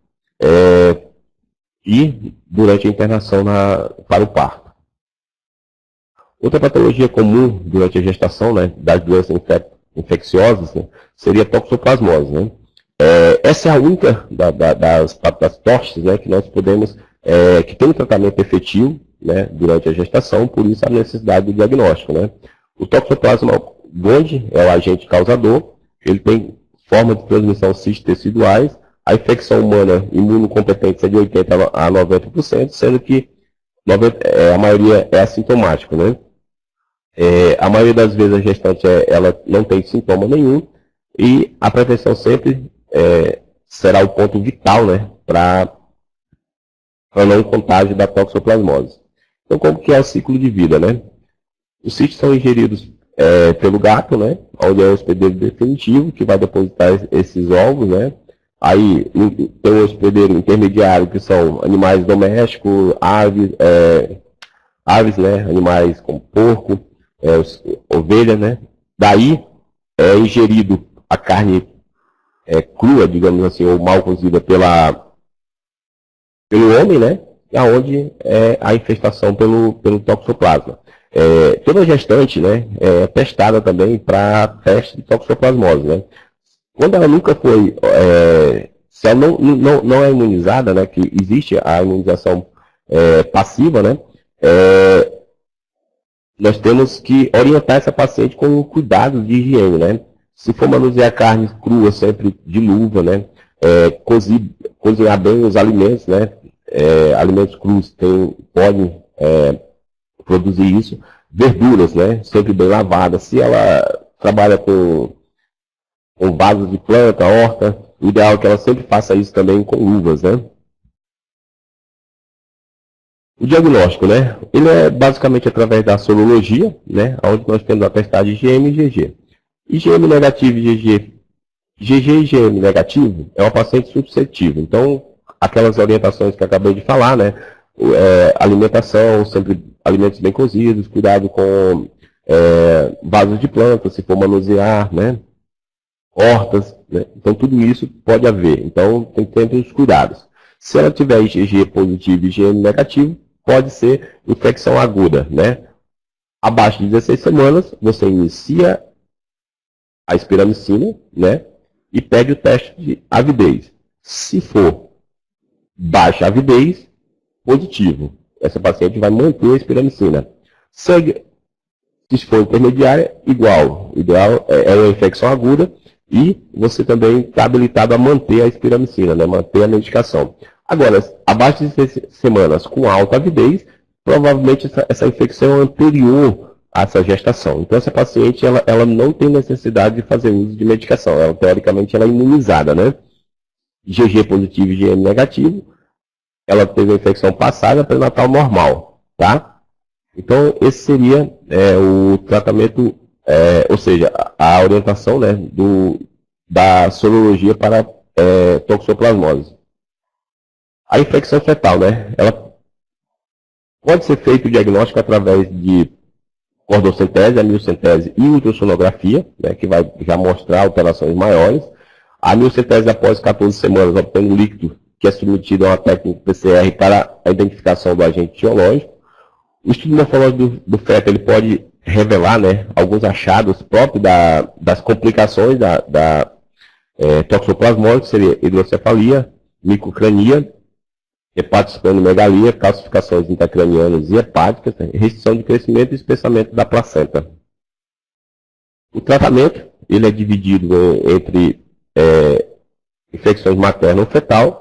Speaker 1: E durante a internação para o parto. Outra patologia comum durante a gestação, né, das doenças infecciosas, né, seria a toxoplasmose. Né? Essa é a única das tostes, né, que nós podemos, que tem um tratamento efetivo, né, durante a gestação, por isso a necessidade do diagnóstico. Né? O toxoplasma gondii é o agente causador, ele tem forma de transmissão cis-teciduais, a infecção humana imunocompetente é de 80% a 90%, sendo que a maioria é assintomática. Né? A maioria das vezes a gestante ela não tem sintoma nenhum e a prevenção sempre será o ponto vital, né, para não contágio da toxoplasmose. Então, como que é o ciclo de vida? Né? Os cistos são ingeridos pelo gato, né, onde é o hospedeiro definitivo, que vai depositar esses ovos, né? Aí tem o hospedeiro intermediário, que são animais domésticos, aves, né, animais como porco, ovelha, né? Daí é ingerido a carne crua, digamos assim, ou mal cozida pelo homem, né? Onde é a infestação pelo toxoplasma. Toda gestante, né, é testada também para teste de toxoplasmose, né? Quando ela nunca foi, se ela não é imunizada, né, que existe a imunização passiva, né, nós temos que orientar essa paciente com cuidados de higiene, né? Se for manusear carne crua, sempre de luva, né? Cozinhar bem os alimentos, né? Alimentos crus podem produzir isso. Verduras, né? Sempre bem lavadas. Se ela trabalha com com vasos de planta, horta. O ideal é que ela sempre faça isso também com luvas, né? O diagnóstico, né? Ele é basicamente através da sorologia, né? Onde nós temos a testagem IgM e GG. IgM negativo e GG. GG e IgM negativo é uma paciente suscetível. Então, aquelas orientações que eu acabei de falar, né? Alimentação, sempre alimentos bem cozidos, cuidado com vasos de planta, se for manusear, né? Hortas, né? Então tudo isso pode haver. Então tem que ter os cuidados. Se ela tiver IgG positivo e IgM negativo, pode ser infecção aguda, né? Abaixo de 16 semanas, você inicia a espiramicina, né? E pede o teste de avidez. Se for baixa avidez, positivo. Essa paciente vai manter a espiramicina. Se for intermediária, igual. O ideal é uma infecção aguda e você também está habilitado a manter a espiramicina, né? Manter a medicação. Agora, abaixo de 6 semanas com alta avidez, provavelmente essa infecção é anterior a essa gestação. Então, essa paciente ela não tem necessidade de fazer uso de medicação. Ela, teoricamente, ela é imunizada, né? IgG positivo e IgM negativo. Ela teve a infecção passada, pré-natal normal, tá? Então, esse seria o tratamento, ou seja, a orientação, né, da sorologia para toxoplasmose. A infecção fetal, né, ela pode ser feito o diagnóstico através de cordocentese, amniocentese e ultrassonografia, né, que vai já mostrar alterações maiores. A amniocentese após 14 semanas obtém um líquido que é submetido a uma técnica PCR para a identificação do agente etiológico. O estudo morfológico do feto ele pode revelar, né, alguns achados próprios das complicações da toxoplasmose, que seria hidrocefalia, microcrania, hepatosplenomegalia, calcificações intracranianas e hepáticas, né, restrição de crescimento e espessamento da placenta. O tratamento ele é dividido entre infecções materno-fetal,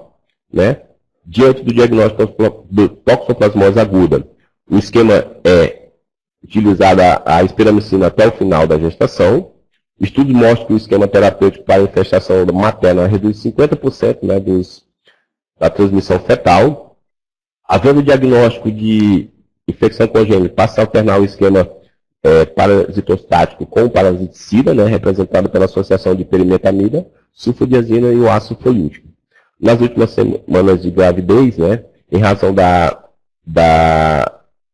Speaker 1: né, diante do diagnóstico de toxoplasmose aguda. O esquema é utilizada a espiramicina até o final da gestação. Estudos mostram que o esquema terapêutico para a infestação materna reduz 50%, né, da transmissão fetal. Havendo diagnóstico de infecção congênita, passa a alternar o esquema parasitostático com parasiticida, né, representado pela associação de perimetamida, sulfodiazina e o ácido folítico. Nas últimas semanas de gravidez, né, em razão da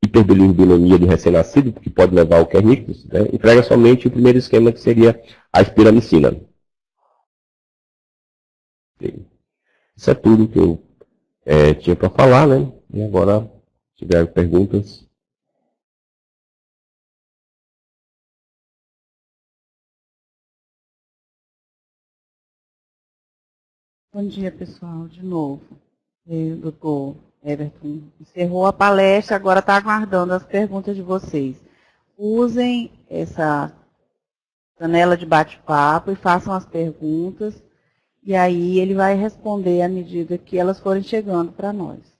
Speaker 1: hiperbilirrubinemia do recém-nascido, que pode levar ao kernicterus, né, entrega somente o primeiro esquema, que seria a espiramicina. Isso é tudo que eu tinha para falar, né? E agora, se tiver perguntas.
Speaker 2: Bom dia, pessoal, de novo. O doutor Everton encerrou a palestra, agora está aguardando as perguntas de vocês. Usem essa janela de bate-papo e façam as perguntas, e aí ele vai responder à medida que elas forem chegando para nós.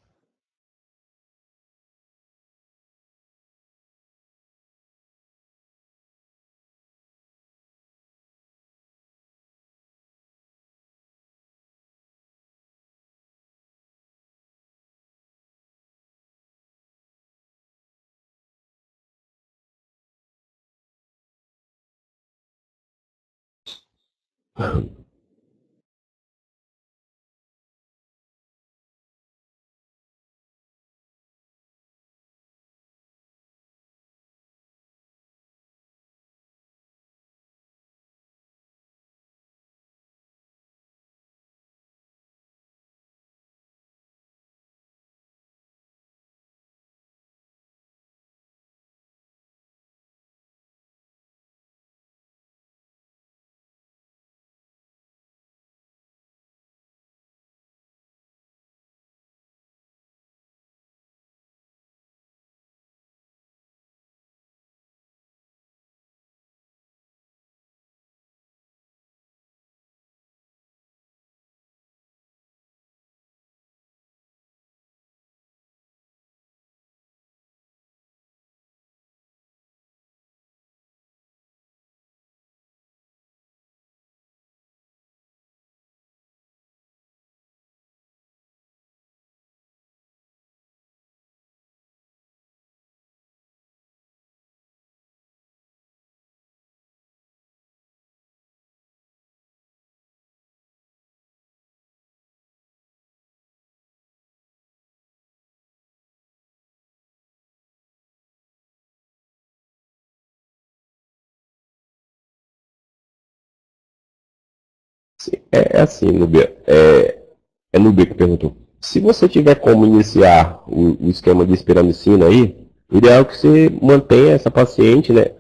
Speaker 1: É assim, Nubia. É Nubia que perguntou. Se você tiver como iniciar o esquema de espiramicina aí, o ideal é que você mantenha essa paciente, né,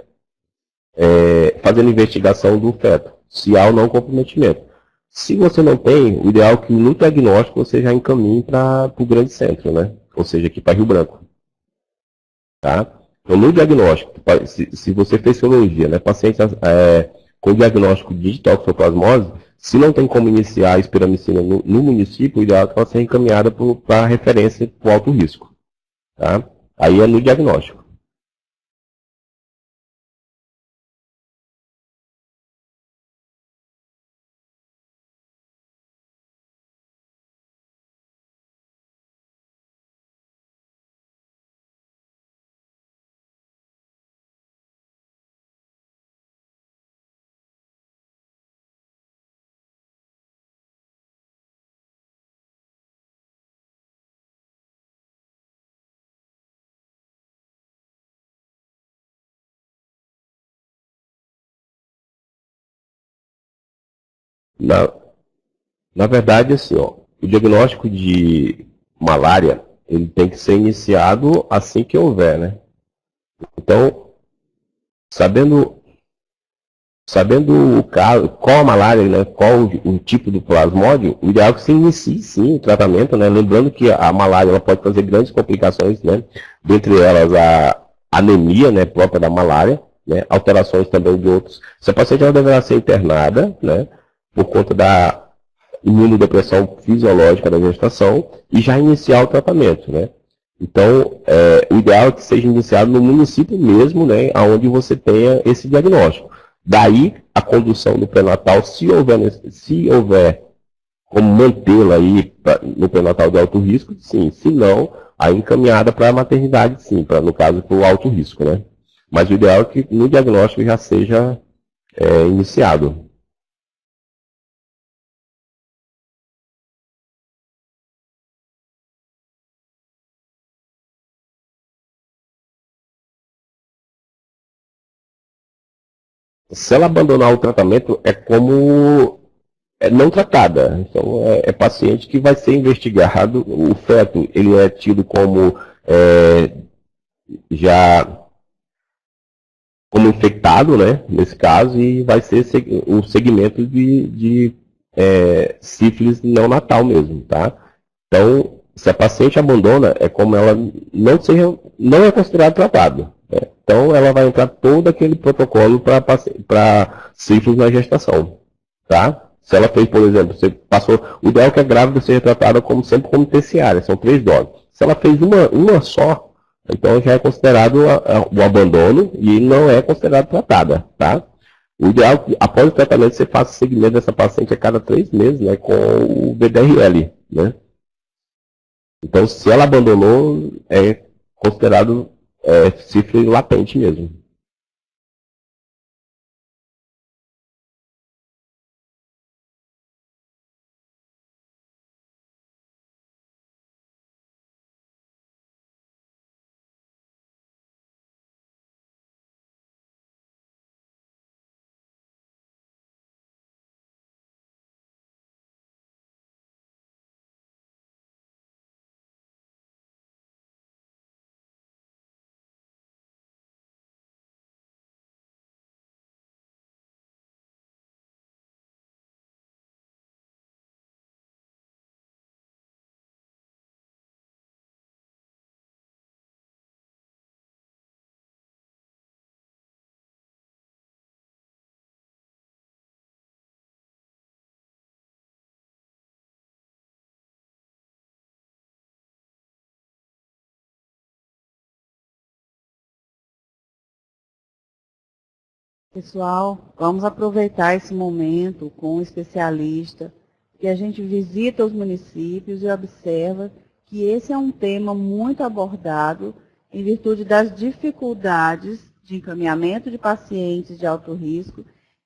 Speaker 1: fazendo investigação do feto, se há ou não comprometimento. Se você não tem, o ideal é que no diagnóstico você já encaminhe para o grande centro, né? Ou seja, aqui para Rio Branco. Tá? Então, no diagnóstico, se você fez sorologia, né, paciente com diagnóstico de toxoplasmose, se não tem como iniciar a espiramicina no município, o ideal é que ela seja encaminhada para referência para alto risco. Tá? Aí é no diagnóstico. Na, na verdade, assim, ó, o diagnóstico de malária, ele tem que ser iniciado assim que houver, né? Então, sabendo Sabendo o caso, qual a malária, né, qual o tipo do plasmódio, o ideal é que você inicie sim o tratamento, né, lembrando que a malária ela pode fazer grandes complicações, né, dentre elas a anemia, né, própria da malária, né, alterações também de outros. Essa paciente ela deverá ser internada, né, por conta da imunodepressão fisiológica da gestação e já iniciar o tratamento, né. Então, o ideal é que seja iniciado no município mesmo, né, onde você tenha esse diagnóstico. Daí, a condução do pré-natal, se houver como mantê-la aí no pré-natal de alto risco, sim. Se não, aí encaminhada para a maternidade, sim, no caso, para o alto risco, né? Mas o ideal é que no diagnóstico já seja iniciado. Se ela abandonar o tratamento, é como não tratada. Então, é paciente que vai ser investigado. O feto, ele é tido como já como infectado, né, nesse caso, e vai ser o segmento de sífilis neonatal mesmo, tá? Então, se a paciente abandona, é como ela não é considerado tratado. Né? Então, ela vai entrar todo aquele protocolo para sífilis na gestação, tá? Se ela fez, por exemplo, você passou, o ideal é que a grávida seja tratada como sempre como terciária, são 3 doses. Se ela fez uma só, então já é considerado o abandono e não é considerado tratada, tá? O ideal é que após o tratamento você faça seguimento dessa paciente a cada 3 meses, né, com o BDRL, né? Então, se ela abandonou, é considerado sífilis latente mesmo.
Speaker 2: Pessoal, vamos aproveitar esse momento com o especialista, que a gente visita os municípios e observa que esse é um tema muito abordado em virtude das dificuldades de encaminhamento de pacientes de alto risco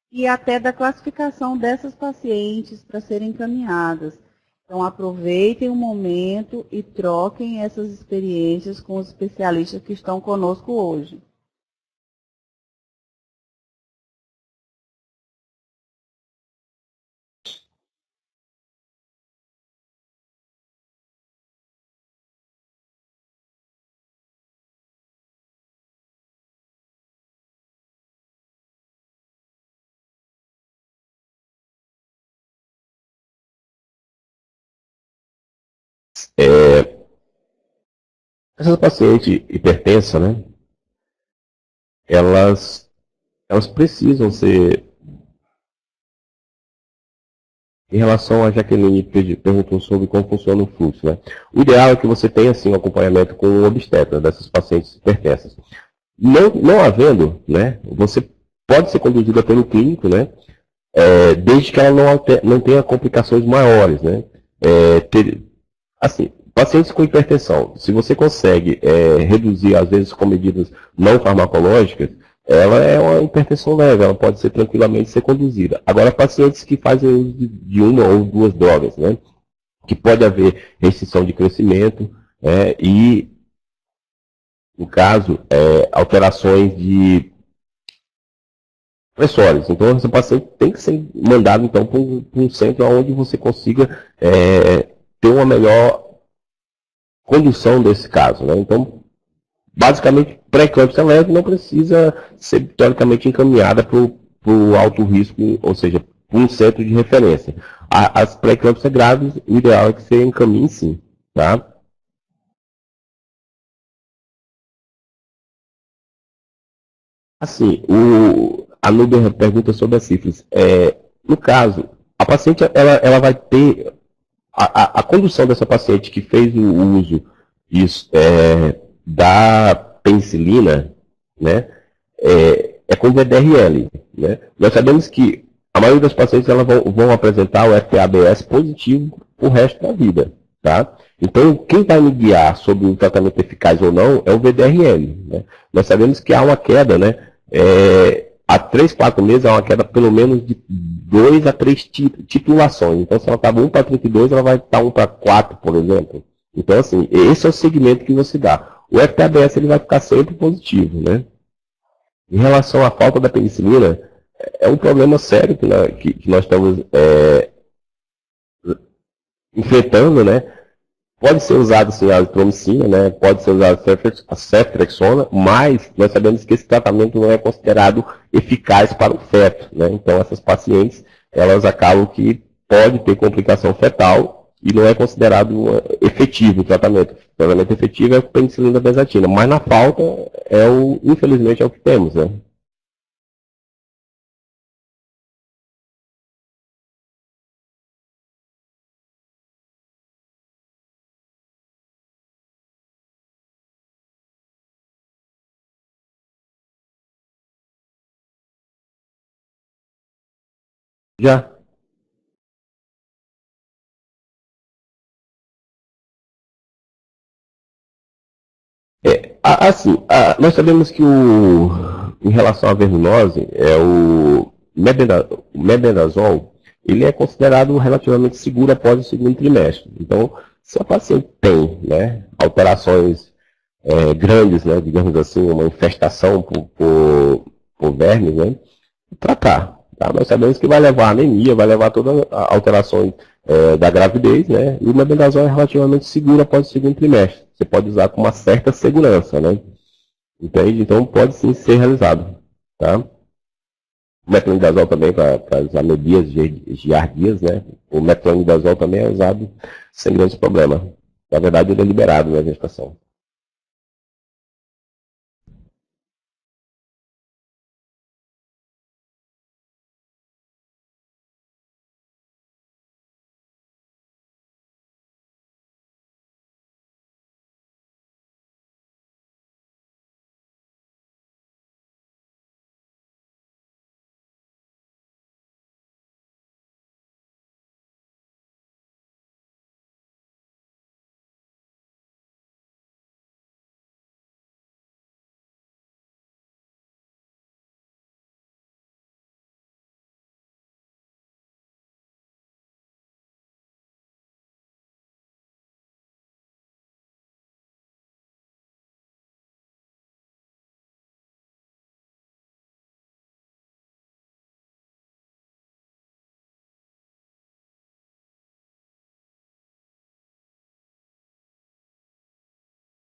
Speaker 2: e até da classificação dessas pacientes para serem encaminhadas. Então, aproveitem o momento e troquem essas experiências com os especialistas que estão conosco hoje.
Speaker 1: Essas pacientes hipertensas, né, elas precisam ser, em relação a Jaqueline perguntou sobre como funciona o fluxo, né? O ideal é que você tenha, assim, um acompanhamento com o obstetra dessas pacientes hipertensas. Não havendo, né, você pode ser conduzida pelo clínico, né, desde que ela não tenha complicações maiores, né. Assim, pacientes com hipertensão, se você consegue reduzir, às vezes, com medidas não farmacológicas, ela é uma hipertensão leve, ela pode ser tranquilamente ser conduzida. Agora, pacientes que fazem uso de uma ou duas drogas, né, que pode haver restrição de crescimento, e, no caso, alterações de pressores. Então, esse paciente tem que ser mandado, então, para um centro onde você consiga ter uma melhor condução desse caso, né? Então, basicamente, pré-eclâmpsia leve não precisa ser, teoricamente, encaminhada para o alto risco, ou seja, para um centro de referência. As pré-eclâmpsias graves, o ideal é que você encaminhe sim, tá? Assim, a Núbia pergunta sobre a sífilis. No caso, a paciente ela vai ter a condução dessa paciente que fez o uso da penicilina, né, com VDRL. Né? Nós sabemos que a maioria das pacientes elas vão apresentar o FABS positivo o resto da vida. Tá? Então, quem vai me guiar sobre o tratamento eficaz ou não é o VDRL. Né? Nós sabemos que há uma queda, né, há 3, 4 meses há uma queda pelo menos de 2 a 3 titulações. Então, se ela estava 1 para 32, ela vai estar 1 para 4, por exemplo. Então, assim, esse é o segmento que você dá. O FTABS ele vai ficar sempre positivo, né? Em relação à falta da penicilina, é um problema sério que nós estamos enfrentando, né? Pode ser usado sim a azitromicina, né? Pode ser usado a ceftriaxona, mas nós sabemos que esse tratamento não é considerado eficaz para o feto, né? Então essas pacientes, elas acabam que pode ter complicação fetal e não é considerado efetivo o tratamento. O tratamento efetivo é a penicilina benzatina, mas na falta, infelizmente é o que temos, né? Já. Nós sabemos que em relação à verminose, o mebendazol, ele é considerado relativamente seguro após o segundo trimestre. Então, se a paciente tem, né, alterações grandes, né, digamos assim, uma infestação por vermes, né, tratar. Tá? Nós sabemos que vai levar anemia, vai levar todas as alterações da gravidez, né? E o mebendazol é relativamente seguro após o segundo trimestre. Você pode usar com uma certa segurança, né? Entende? Então pode sim ser realizado. Tá? O metronidazol também para as amebias giardias, né? O metronidazol também é usado sem grandes problemas. Na verdade, ele é liberado na gestação.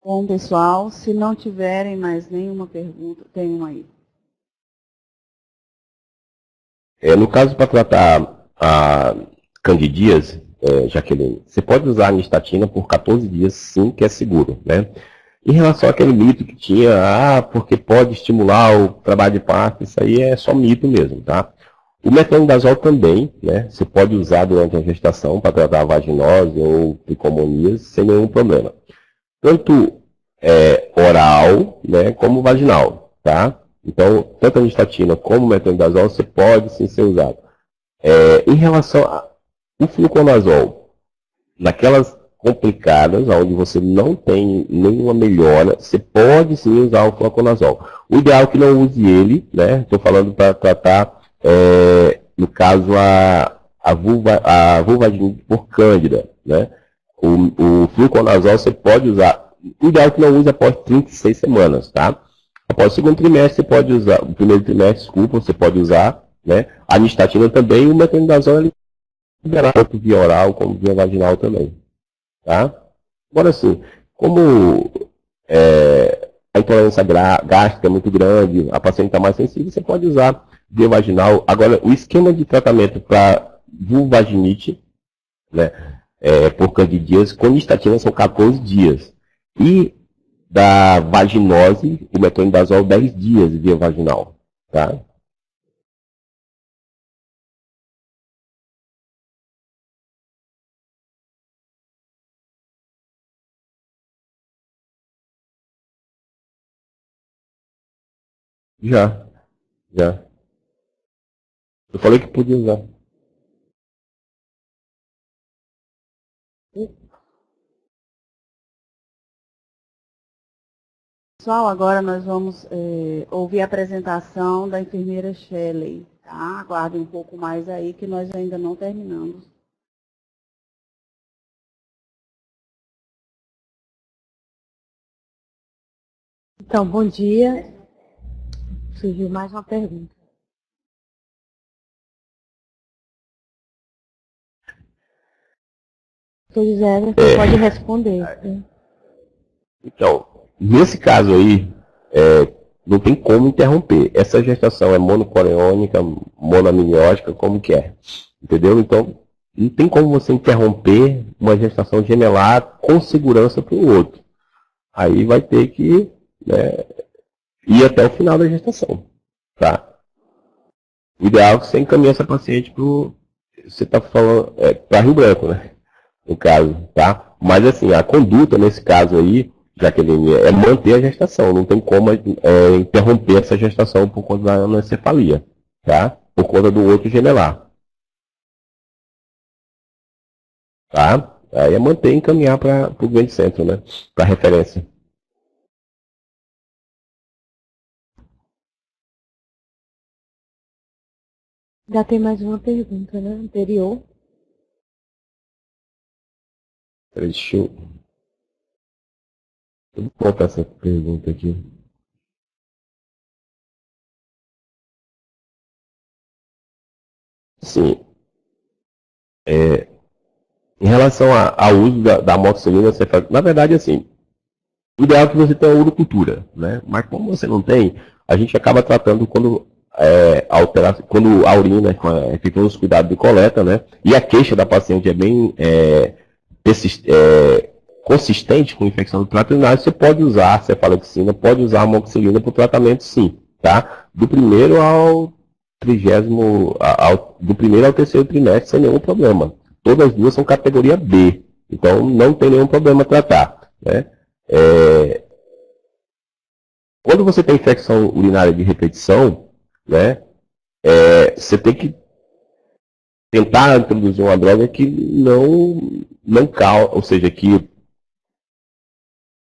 Speaker 2: Bom, pessoal, se não tiverem mais nenhuma pergunta, tem uma aí.
Speaker 1: No caso, para tratar a candidíase, Jaqueline, você pode usar a anistatina por 14 dias, sim, que é seguro, né? Em relação àquele mito que tinha, porque pode estimular o trabalho de parto, isso aí é só mito mesmo, tá? O metronidazol também, né? Você pode usar durante a gestação para tratar a vaginose ou tricomonias sem nenhum problema. Tanto oral, né, como vaginal, tá? Então, tanto a anistatina como o metronidazol, você pode sim ser usado. Em relação ao fluconazol, naquelas complicadas, onde você não tem nenhuma melhora, você pode sim usar o fluconazol. O ideal é que não use ele, né? Estou falando para tratar, no caso, a vulvadinite por cândida, né? O fluconazol você pode usar. O ideal é que não use após 36 semanas, tá? Após o segundo trimestre, você pode usar, o primeiro trimestre, desculpa, você pode usar, né? A anistatina também, e o metronidazol é liberado tanto via oral como via vaginal também, tá? Agora sim, como a intolerância gástrica é muito grande, a paciente está mais sensível, você pode usar via vaginal. Agora, o esquema de tratamento para vulvaginite, né, por candidíase, com anistatina são 14 dias. E da vaginose, o metronidazol 10 dias via vaginal, tá? Já, já. Eu falei que podia usar.
Speaker 2: Pessoal, agora nós vamos ouvir a apresentação da enfermeira Shelley, tá? Aguardem um pouco mais aí, que nós ainda não terminamos.
Speaker 3: Então, bom dia. Surgiu mais uma pergunta. Sr. José Everton pode responder. Né?
Speaker 1: Então, nesse caso aí, não tem como interromper. Essa gestação é monocoreônica, monoamniótica, como que é? Entendeu? Então, não tem como você interromper uma gestação gemelar com segurança para o outro. Aí vai ter que, né, ir até o final da gestação, tá? O ideal é que você encaminhe essa paciente para você está falando, para Rio Branco, né? No caso, tá? Mas assim, a conduta nesse caso aí, Jaqueline, é manter a gestação. Não tem como interromper essa gestação por conta da anencefalia, tá? Por conta do outro gemelar, tá? Aí é manter e encaminhar para o grande centro, né? Para referência.
Speaker 3: Já tem mais uma pergunta, né? Anterior.
Speaker 1: Eu vou colocar essa pergunta aqui. Sim. Em relação ao uso da amoxicilina, na verdade, assim, o ideal é que você tenha urocultura, né? Mas como você não tem, a gente acaba tratando quando quando a urina fica nos cuidados de coleta, né? E a queixa da paciente é bem consistente com infecção do trato urinário, você pode usar a cefalexina, pode usar a amoxicilina para o tratamento, sim, tá? Do primeiro ao do primeiro ao terceiro trimestre sem nenhum problema. Todas as duas são categoria B, então não tem nenhum problema tratar, né? Quando você tem infecção urinária de repetição, né, você tem que tentar introduzir uma droga que não causa, ou seja, que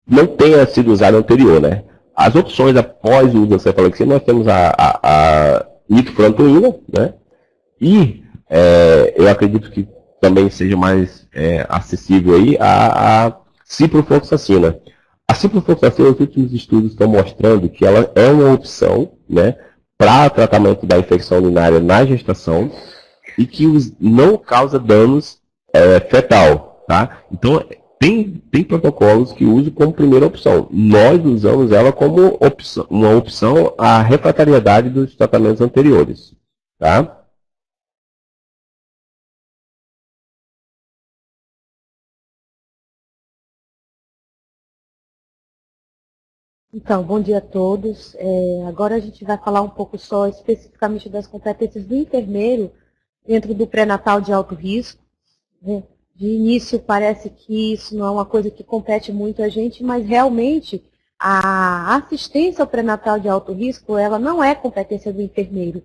Speaker 1: não tenha sido usada anterior, né? As opções após o uso da cefalexina, nós temos a nitrofurantoína, né? E eu acredito que também seja mais acessível aí a ciprofloxacina. A ciprofloxacina, os últimos estudos estão mostrando que ela é uma opção, né, para tratamento da infecção urinária na gestação e que não causa danos fetal, tá? Então, tem protocolos que usam como primeira opção. Nós usamos ela como uma opção à refratariedade dos tratamentos anteriores, tá?
Speaker 3: Então, bom dia a todos. Agora a gente vai falar um pouco só especificamente das competências do enfermeiro dentro do pré-natal de alto risco, né? De início parece que isso não é uma coisa que compete muito a gente, mas realmente a assistência ao pré-natal de alto risco, ela não é competência do enfermeiro,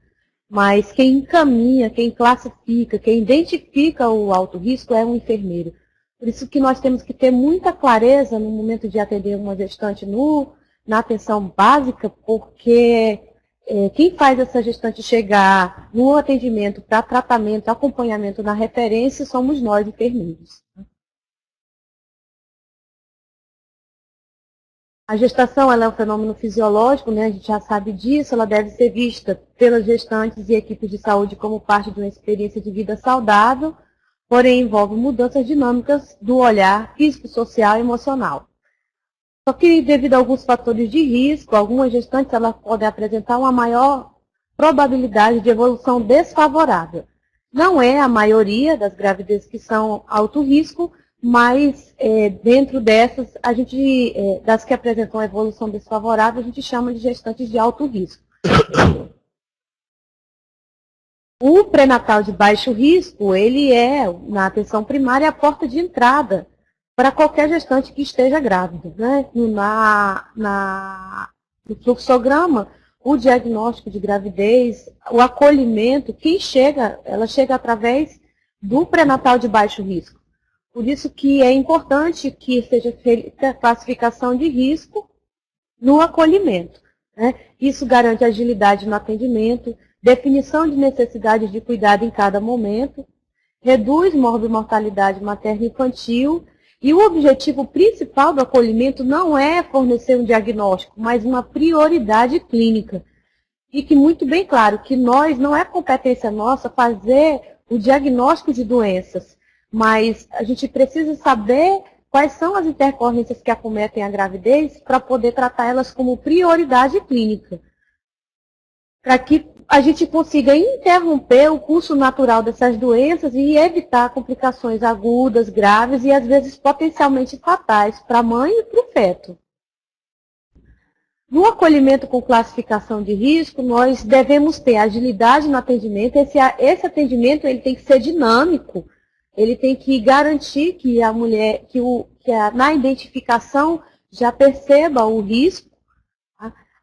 Speaker 3: mas quem encaminha, quem classifica, quem identifica o alto risco é um enfermeiro. Por isso que nós temos que ter muita clareza no momento de atender uma gestante na atenção básica, porque quem faz essa gestante chegar no atendimento para tratamento, acompanhamento na referência, somos nós, enfermeiros. A gestação ela é um fenômeno fisiológico, né? A gente já sabe disso, ela deve ser vista pelas gestantes e equipes de saúde como parte de uma experiência de vida saudável, porém envolve mudanças dinâmicas do olhar físico, social e emocional. Só que devido a alguns fatores de risco, algumas gestantes elas podem apresentar uma maior probabilidade de evolução desfavorável. Não é a maioria das gravidezes que são alto risco, mas dentro dessas, das que apresentam a evolução desfavorável, a gente chama de gestantes de alto risco. O pré-natal de baixo risco, ele é, na atenção primária, a porta de entrada para qualquer gestante que esteja grávida, né? No fluxograma, o diagnóstico de gravidez, o acolhimento, ela chega através do pré-natal de baixo risco. Por isso que é importante que seja feita a classificação de risco no acolhimento, né? Isso garante agilidade no atendimento, definição de necessidades de cuidado em cada momento, reduz morbimortalidade materno-infantil. E o objetivo principal do acolhimento não é fornecer um diagnóstico, mas uma prioridade clínica. Fique muito bem claro que não é competência nossa fazer o diagnóstico de doenças, mas a gente precisa saber quais são as intercorrências que acometem a gravidez para poder tratar elas como prioridade clínica. Para que a gente consiga interromper o curso natural dessas doenças e evitar complicações agudas, graves e às vezes potencialmente fatais para a mãe e para o feto. No acolhimento com classificação de risco, nós devemos ter agilidade no atendimento. Esse atendimento ele tem que ser dinâmico, ele tem que garantir que a mulher, na identificação já perceba o risco.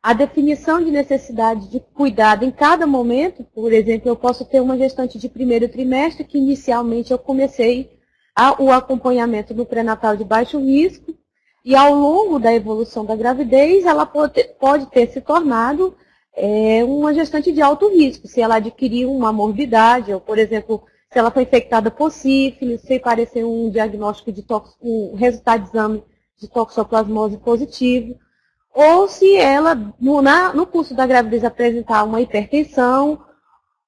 Speaker 3: A definição de necessidade de cuidado em cada momento, por exemplo, eu posso ter uma gestante de primeiro trimestre que inicialmente eu comecei o acompanhamento no pré-natal de baixo risco e ao longo da evolução da gravidez ela pode ter se tornado uma gestante de alto risco, se ela adquirir uma morbidade, ou por exemplo, se ela foi infectada por sífilis, se aparecer um diagnóstico de um resultado de exame de toxoplasmose positivo, ou se ela, no curso da gravidez, apresentar uma hipertensão,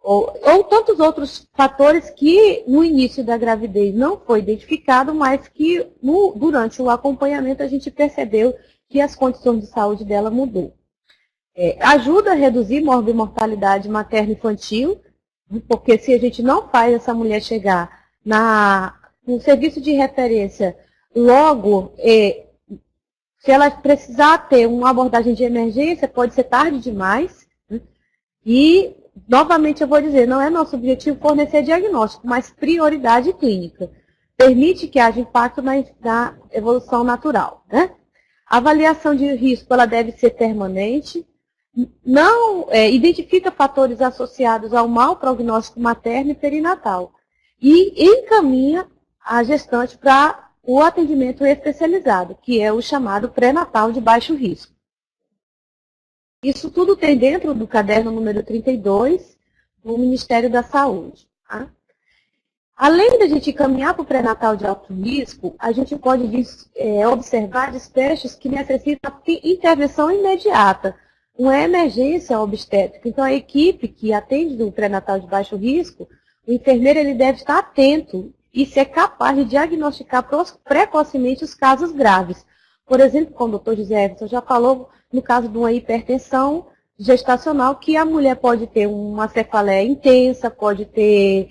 Speaker 3: ou tantos outros fatores que no início da gravidez não foi identificado, mas que durante o acompanhamento a gente percebeu que as condições de saúde dela mudou. Ajuda a reduzir morbimortalidade materno-infantil, porque se a gente não faz essa mulher chegar no serviço de referência logo, se ela precisar ter uma abordagem de emergência, pode ser tarde demais. E, novamente, eu vou dizer, não é nosso objetivo fornecer diagnóstico, mas prioridade clínica. Permite que haja impacto na evolução natural, né? A avaliação de risco ela deve ser permanente. Identifica fatores associados ao mau prognóstico materno e perinatal. E encaminha a gestante para o atendimento especializado, que é o chamado pré-natal de baixo risco. Isso tudo tem dentro do caderno número 32 do Ministério da Saúde. Tá? Além da gente caminhar para o pré-natal de alto risco, a gente pode observar desfechos que necessitam intervenção imediata, uma emergência obstétrica. Então, a equipe que atende o pré-natal de baixo risco, o enfermeiro ele deve estar atento e ser capaz de diagnosticar precocemente os casos graves. Por exemplo, como o Dr. José Everton já falou, no caso de uma hipertensão gestacional, que a mulher pode ter uma cefaleia intensa, pode ter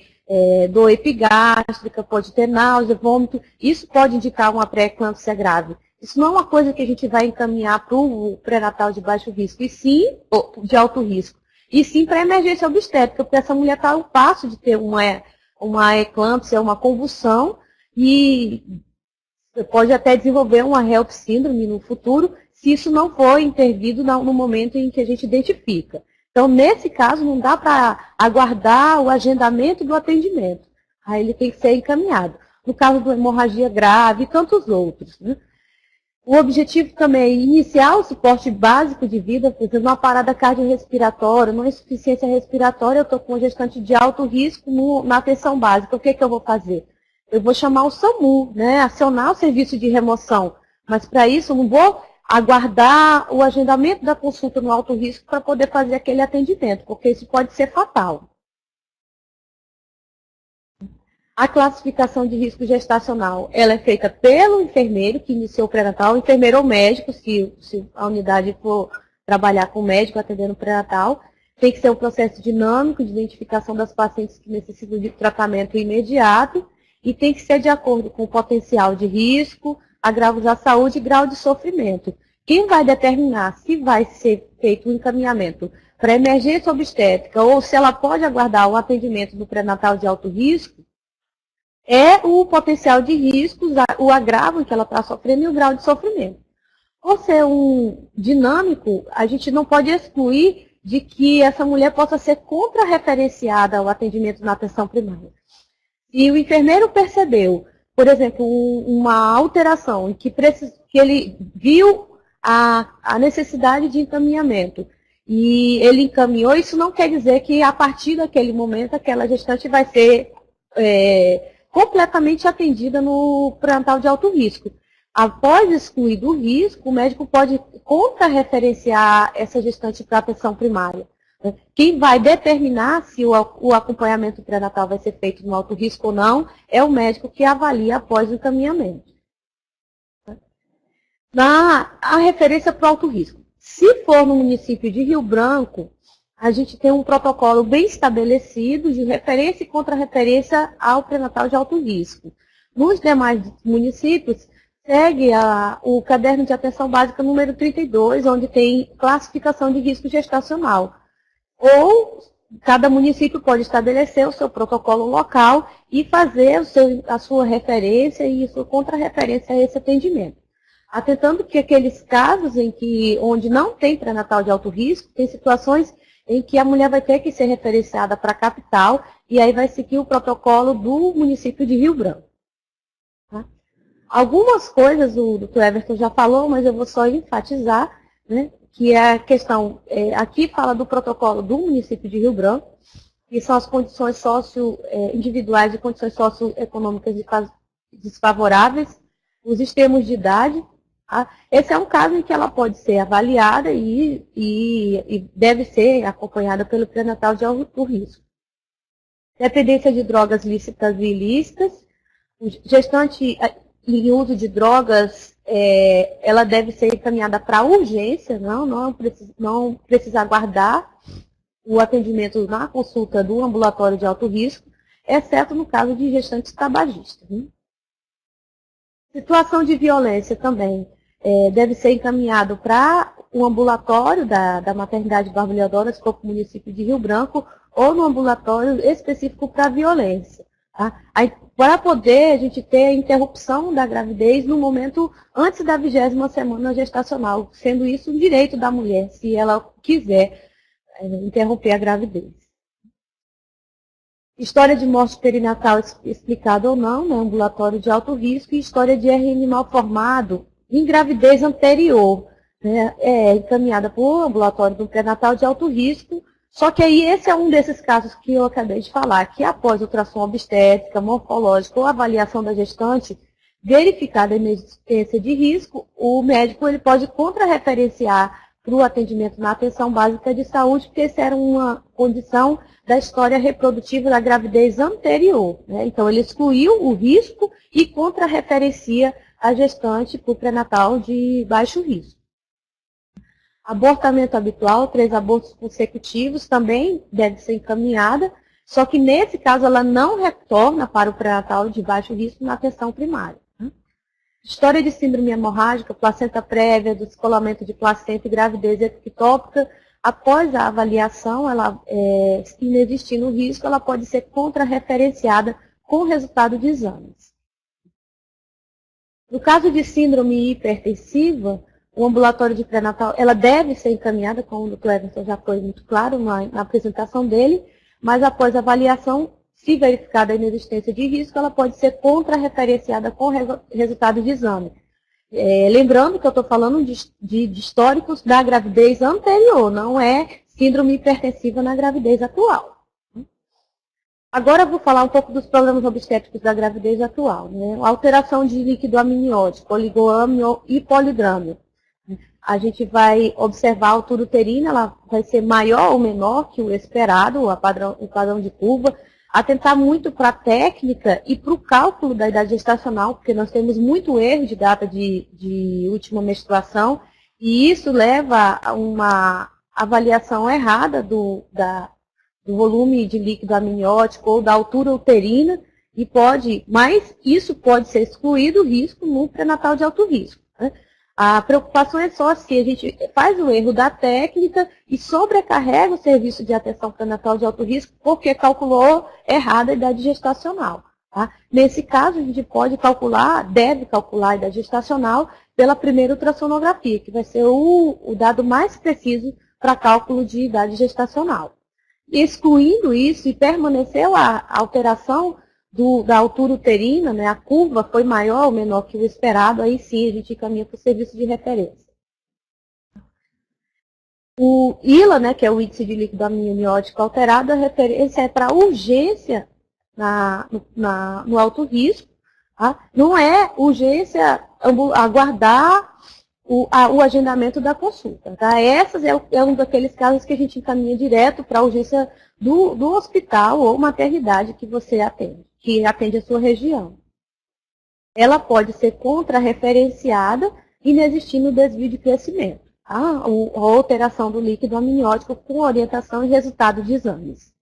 Speaker 3: dor epigástrica, pode ter náusea, vômito. Isso pode indicar uma pré-eclâmpsia grave. Isso não é uma coisa que a gente vai encaminhar para o pré-natal de baixo risco, e sim, ou de alto risco, e sim para a emergência obstétrica, porque essa mulher está ao passo de ter uma eclâmpsia, uma convulsão, e pode até desenvolver uma HELP síndrome no futuro, se isso não for intervido no momento em que a gente identifica. Então, nesse caso, não dá para aguardar o agendamento do atendimento. Aí ele tem que ser encaminhado. No caso de hemorragia grave e tantos outros, né? O objetivo também é iniciar o suporte básico de vida, por exemplo, uma parada cardiorrespiratória, uma insuficiência respiratória, eu estou com uma gestante de alto risco na atenção básica. O que eu vou fazer? Eu vou chamar o SAMU, né, acionar o serviço de remoção. Mas para isso eu não vou aguardar o agendamento da consulta no alto risco para poder fazer aquele atendimento, porque isso pode ser fatal. A classificação de risco gestacional, ela é feita pelo enfermeiro que iniciou o pré-natal, enfermeiro ou médico, se a unidade for trabalhar com médico atendendo o pré-natal. Tem que ser um processo dinâmico de identificação das pacientes que necessitam de tratamento imediato e tem que ser de acordo com o potencial de risco, agravos à saúde e grau de sofrimento. Quem vai determinar se vai ser feito um encaminhamento para emergência obstétrica ou se ela pode aguardar o atendimento do pré-natal de alto risco é o potencial de riscos, o agravo que ela está sofrendo e o grau de sofrimento. Por ser um dinâmico, a gente não pode excluir de que essa mulher possa ser contra-referenciada ao atendimento na atenção primária. Se o enfermeiro percebeu, por exemplo, uma alteração em que ele viu a necessidade de encaminhamento e ele encaminhou, isso não quer dizer que a partir daquele momento aquela gestante vai ser completamente atendida no pré-natal de alto risco. Após excluir do risco, o médico pode contra-referenciar essa gestante para a atenção primária. Quem vai determinar se o acompanhamento pré-natal vai ser feito no alto risco ou não é o médico que avalia após o encaminhamento. A referência para o alto risco. Se for no município de Rio Branco, a gente tem um protocolo bem estabelecido de referência e contra-referência ao pré-natal de alto risco. Nos demais municípios, segue o caderno de atenção básica número 32, onde tem classificação de risco gestacional. Ou cada município pode estabelecer o seu protocolo local e fazer a sua referência e a sua contra-referência a esse atendimento. Atentando que aqueles casos onde não tem pré-natal de alto risco, tem situações em que a mulher vai ter que ser referenciada para a capital e aí vai seguir o protocolo do município de Rio Branco. Tá? Algumas coisas o Dr. Everton já falou, mas eu vou só enfatizar, né, que é a questão, aqui fala do protocolo do município de Rio Branco, que são as condições individuais e condições socioeconômicas desfavoráveis, os extremos de idade. Esse é um caso em que ela pode ser avaliada e deve ser acompanhada pelo pré-natal de alto risco. Dependência de drogas lícitas e ilícitas. Gestante em uso de drogas, ela deve ser encaminhada para urgência, não precisa aguardar o atendimento na consulta do ambulatório de alto risco, exceto no caso de gestantes tabagistas. Né? Situação de violência também. Deve ser encaminhado para o ambulatório da maternidade Bárbara Leodora, se for para o município de Rio Branco, ou no ambulatório específico para violência. Tá? Para poder a gente ter a interrupção da gravidez no momento antes da 20ª semana gestacional, sendo isso um direito da mulher, se ela quiser interromper a gravidez. História de morte perinatal explicada ou não, no ambulatório de alto risco, e história de RN mal formado em gravidez anterior, né, encaminhada para o ambulatório do pré-natal de alto risco, só que aí esse é um desses casos que eu acabei de falar, que após ultrassom obstétrica, morfológica ou avaliação da gestante, verificada a existência de risco, o médico ele pode contra-referenciar para o atendimento na atenção básica de saúde, porque essa era uma condição da história reprodutiva da gravidez anterior. Né? Então, ele excluiu o risco e contra-referencia a gestante para o pré-natal de baixo risco. Abortamento habitual, 3 abortos consecutivos, também deve ser encaminhada, só que nesse caso ela não retorna para o pré-natal de baixo risco na atenção primária. História de síndrome hemorrágica, placenta prévia, descolamento de placenta e gravidez ectópica. Após a avaliação, inexistindo o risco, ela pode ser contrarreferenciada com o resultado de exames. No caso de síndrome hipertensiva, o ambulatório de pré-natal, ela deve ser encaminhada, como o Dr. Everton já foi muito claro na apresentação dele, mas após a avaliação, se verificada a inexistência de risco, ela pode ser contrarreferenciada com resultado de exame. Lembrando que eu estou falando de históricos da gravidez anterior, não é síndrome hipertensiva na gravidez atual. Agora eu vou falar um pouco dos problemas obstétricos da gravidez atual. Né? Alteração de líquido amniótico, oligôamio e polidrâmio. A gente vai observar a altura uterina, ela vai ser maior ou menor que o esperado, o padrão de curva. Atentar muito para a técnica e para o cálculo da idade gestacional, porque nós temos muito erro de data de última menstruação, e isso leva a uma avaliação errada do volume de líquido amniótico ou da altura uterina, mas isso pode ser excluído o risco no pré-natal de alto risco. Né? A preocupação é só se a gente faz o erro da técnica e sobrecarrega o serviço de atenção pré-natal de alto risco porque calculou errado a idade gestacional. Tá? Nesse caso, a gente deve calcular a idade gestacional pela primeira ultrassonografia, que vai ser o dado mais preciso para cálculo de idade gestacional. Excluindo isso e permaneceu a alteração da altura uterina, né, a curva foi maior ou menor que o esperado, aí sim a gente encaminha para o serviço de referência. O ILA, né, que é o índice de líquido amniótico alterado, a referência é para urgência no alto risco, tá? Não é urgência aguardar o agendamento da consulta. Tá? Essas é um daqueles casos que a gente encaminha direto para a urgência do hospital ou maternidade que você atende, que atende a sua região. Ela pode ser contrarreferenciada inexistindo desvio de crescimento. Tá? A alteração do líquido amniótico com orientação e resultado de exames.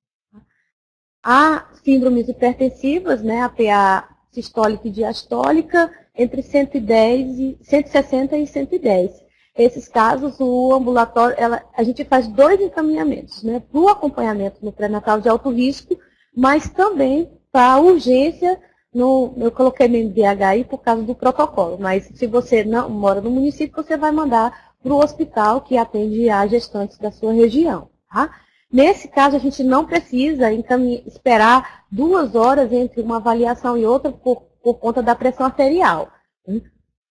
Speaker 3: Há síndromes hipertensivas, né, a PA sistólica e diastólica, entre 160 e 110. Esses casos, o ambulatório, a gente faz 2 encaminhamentos, né, para o acompanhamento no pré-natal de alto risco, mas também para a urgência, eu coloquei no MDHI por causa do protocolo, mas se você não mora no município, você vai mandar para o hospital que atende as gestantes da sua região. Tá? Nesse caso, a gente não precisa esperar 2 horas entre uma avaliação e outra por conta da pressão arterial,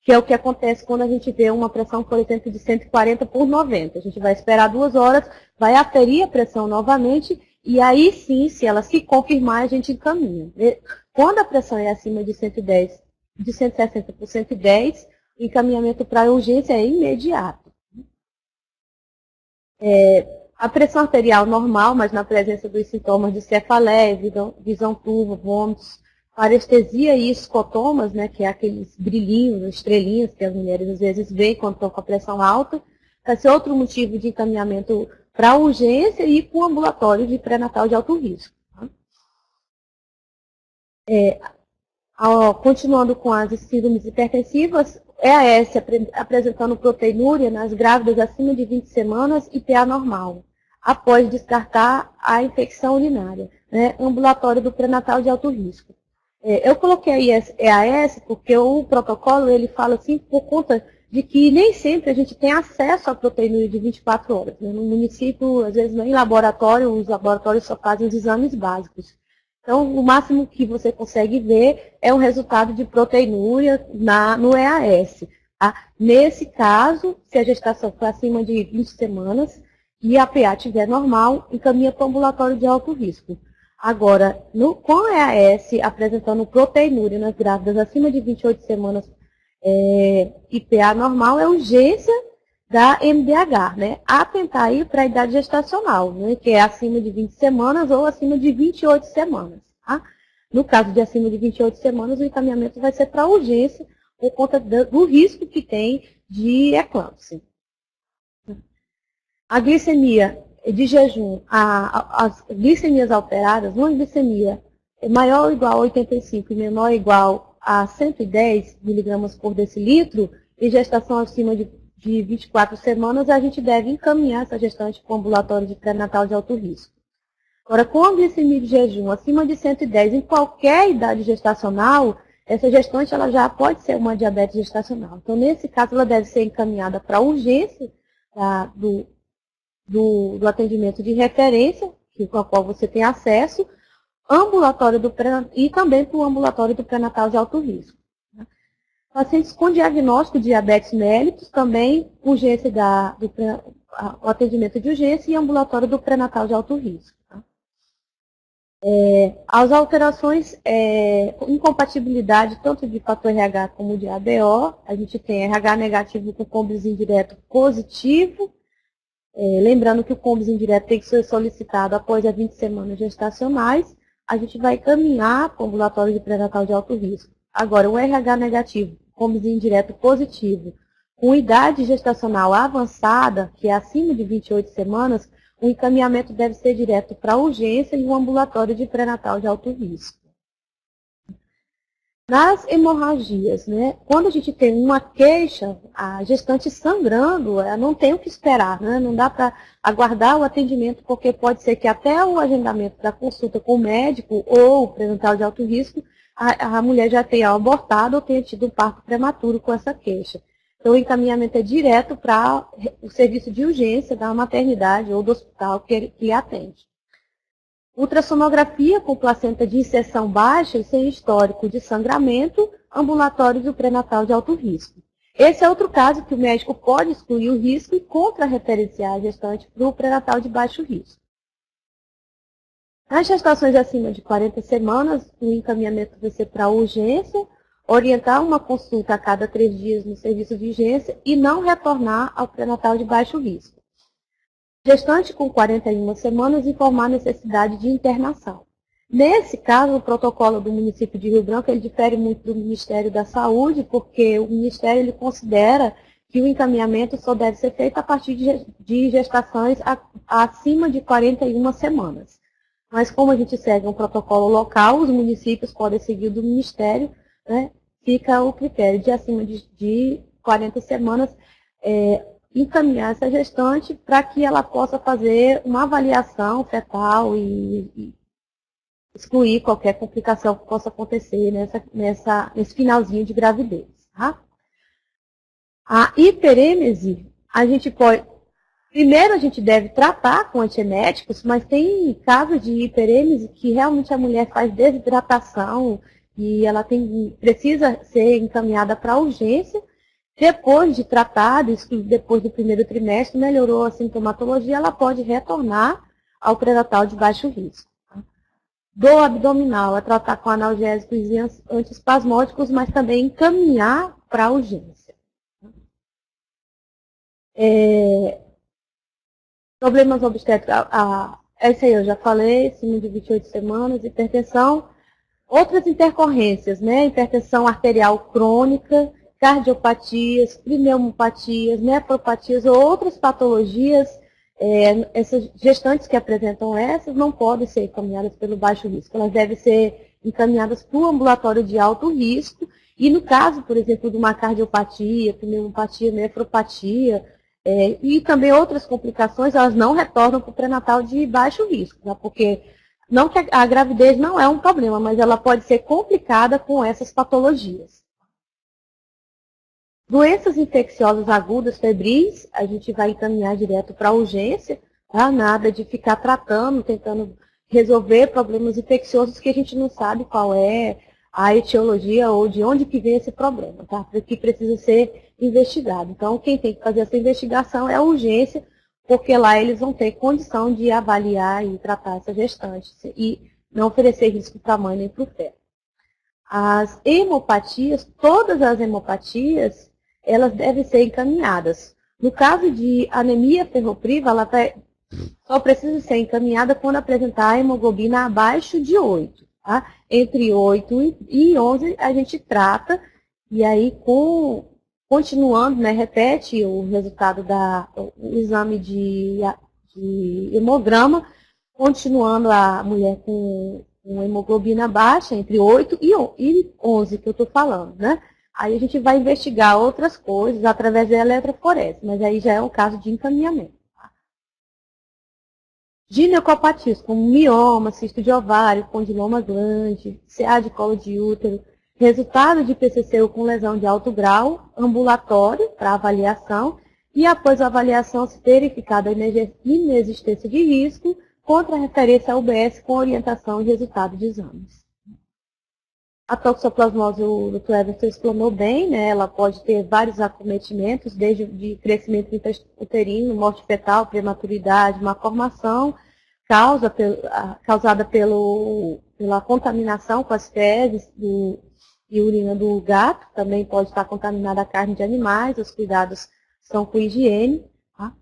Speaker 3: que é o que acontece quando a gente vê uma pressão, por exemplo, de 140 por 90. A gente vai esperar 2 horas, vai aferir a pressão novamente, e aí sim, se ela se confirmar, a gente encaminha. Quando a pressão é acima de 110, de 160 por 110, o encaminhamento para a urgência é imediato. A pressão arterial normal, mas na presença dos sintomas de cefaleia, visão turva, vômitos, parestesia e escotomas, né, que é aqueles brilhinhos, estrelinhas que as mulheres às vezes veem quando estão com a pressão alta, vai ser outro motivo de encaminhamento para urgência e para o ambulatório de pré-natal de alto risco. Tá? Continuando com as síndromes hipertensivas, EAS apresentando proteinúria nas grávidas acima de 20 semanas e PA normal, após descartar a infecção urinária, né, ambulatório do pré-natal de alto risco. Eu coloquei EAS porque o protocolo ele fala assim por conta de que nem sempre a gente tem acesso à proteinúria de 24 horas. Né? No município, às vezes, nem laboratório, os laboratórios só fazem os exames básicos. Então, o máximo que você consegue ver é um resultado de proteinúria no EAS. Tá? Nesse caso, se a gestação for acima de 20 semanas e a PA estiver normal, encaminha para o ambulatório de alto risco. Agora, com o EAS apresentando proteinúria nas grávidas acima de 28 semanas e PA normal, é urgência da MDH, né? Atentar aí para a idade gestacional, né? Que é acima de 20 semanas ou acima de 28 semanas. Tá? No caso de acima de 28 semanas, o encaminhamento vai ser para urgência por conta do risco que tem de eclâmpsia. A glicemia de jejum, as glicemias alteradas, uma glicemia maior ou igual a 85 e menor ou igual a 110 miligramas por decilitro e gestação acima de 24 semanas, a gente deve encaminhar essa gestante para o ambulatório de pré-natal de alto risco. Agora, com a glicemia de jejum acima de 110 em qualquer idade gestacional, essa gestante ela já pode ser uma diabetes gestacional. Então, nesse caso, ela deve ser encaminhada para a urgência do atendimento de referência, com a qual você tem acesso, ambulatório e também para o ambulatório do pré-natal de alto risco. Pacientes com diagnóstico de diabetes mellitus, também urgência o atendimento de urgência e ambulatório do pré-natal de alto risco. As alterações, incompatibilidade tanto de fator RH como de ABO, a gente tem RH negativo com combis indireto positivo, lembrando que o combis indireto tem que ser solicitado após as 20 semanas gestacionais, a gente vai caminhar para o ambulatório de pré-natal de alto risco. Agora, o RH negativo, combis indireto positivo, com idade gestacional avançada, que é acima de 28 semanas, o encaminhamento deve ser direto para a urgência e o ambulatório de pré-natal de alto risco. Nas hemorragias, né, quando a gente tem uma queixa, a gestante sangrando, ela não tem o que esperar, né, não dá para aguardar o atendimento, porque pode ser que até o agendamento da consulta com o médico ou o pré-natal de alto risco, a mulher já tenha abortado ou tenha tido um parto prematuro com essa queixa. Então, o encaminhamento é direto para o serviço de urgência da maternidade ou do hospital que atende. Ultrassonografia com placenta de inserção baixa e sem histórico de sangramento, ambulatório do pré-natal de alto risco. Esse é outro caso que o médico pode excluir o risco e contra-referenciar a gestante para o pré-natal de baixo risco. Nas gestações acima de 40 semanas, o encaminhamento vai ser para a urgência, orientar uma consulta a cada 3 dias no serviço de urgência e não retornar ao pré-natal de baixo risco. Gestante com 41 semanas informar a necessidade de internação. Nesse caso, o protocolo do município de Rio Branco ele difere muito do Ministério da Saúde, porque o Ministério ele considera que o encaminhamento só deve ser feito a partir de gestações acima de 41 semanas. Mas como a gente segue um protocolo local, os municípios podem seguir do Ministério, né, fica o critério de acima de 40 semanas encaminhar essa gestante para que ela possa fazer uma avaliação fetal e excluir qualquer complicação que possa acontecer nesse finalzinho de gravidez. Tá? A hiperêmese, primeiro a gente deve tratar com antieméticos, mas tem casos de hiperêmese que realmente a mulher faz desidratação e ela precisa ser encaminhada para a urgência. Depois de tratado, depois do primeiro trimestre, melhorou a sintomatologia, ela pode retornar ao pré-natal de baixo risco. Dor abdominal, é tratar com analgésicos e antiespasmódicos, mas também encaminhar para a urgência. Problemas obstétricos, essa aí eu já falei, acima de 28 semanas, hipertensão. Outras intercorrências, né? Hipertensão arterial crônica, cardiopatias, pneumopatias, nefropatias ou outras patologias, essas gestantes que apresentam essas não podem ser encaminhadas pelo baixo risco. Elas devem ser encaminhadas para o ambulatório de alto risco e no caso, por exemplo, de uma cardiopatia, pneumopatia, nefropatia e também outras complicações, elas não retornam para o pré-natal de baixo risco, tá? Porque não que a gravidez não é um problema, mas ela pode ser complicada com essas patologias. Doenças infecciosas agudas febris, a gente vai encaminhar direto para a urgência, tá? Nada de ficar tratando, tentando resolver problemas infecciosos que a gente não sabe qual é a etiologia ou de onde que vem esse problema, tá? Que precisa ser investigado. Então, quem tem que fazer essa investigação é a urgência, porque lá eles vão ter condição de avaliar e tratar essa gestante e não oferecer risco para a mãe nem para o feto. As hemopatias, todas as hemopatias, elas devem ser encaminhadas. No caso de anemia ferropriva, ela só precisa ser encaminhada quando apresentar a hemoglobina abaixo de 8. Tá? Entre 8 e 11 a gente trata, e aí continuando, né, repete o resultado do exame de hemograma, continuando a mulher com com hemoglobina baixa, entre 8 e 11, que eu estou falando, né? Aí a gente vai investigar outras coisas através da eletroforese, mas aí já é um caso de encaminhamento. Tá? Ginecopatias, como mioma, cisto de ovário, condiloma glande, CA de colo de útero, resultado de PCCU com lesão de alto grau, ambulatório para avaliação, e após a avaliação se verificada a inexistência de risco, contra a referência ao UBS com orientação e resultado de exames. A toxoplasmose, o Dr. Everton explanou bem, né? Ela pode ter vários acometimentos, desde de crescimento intrauterino, morte fetal, prematuridade, malformação, causada pela contaminação com as fezes e urina do gato, também pode estar contaminada a carne de animais, os cuidados são com higiene. Tá?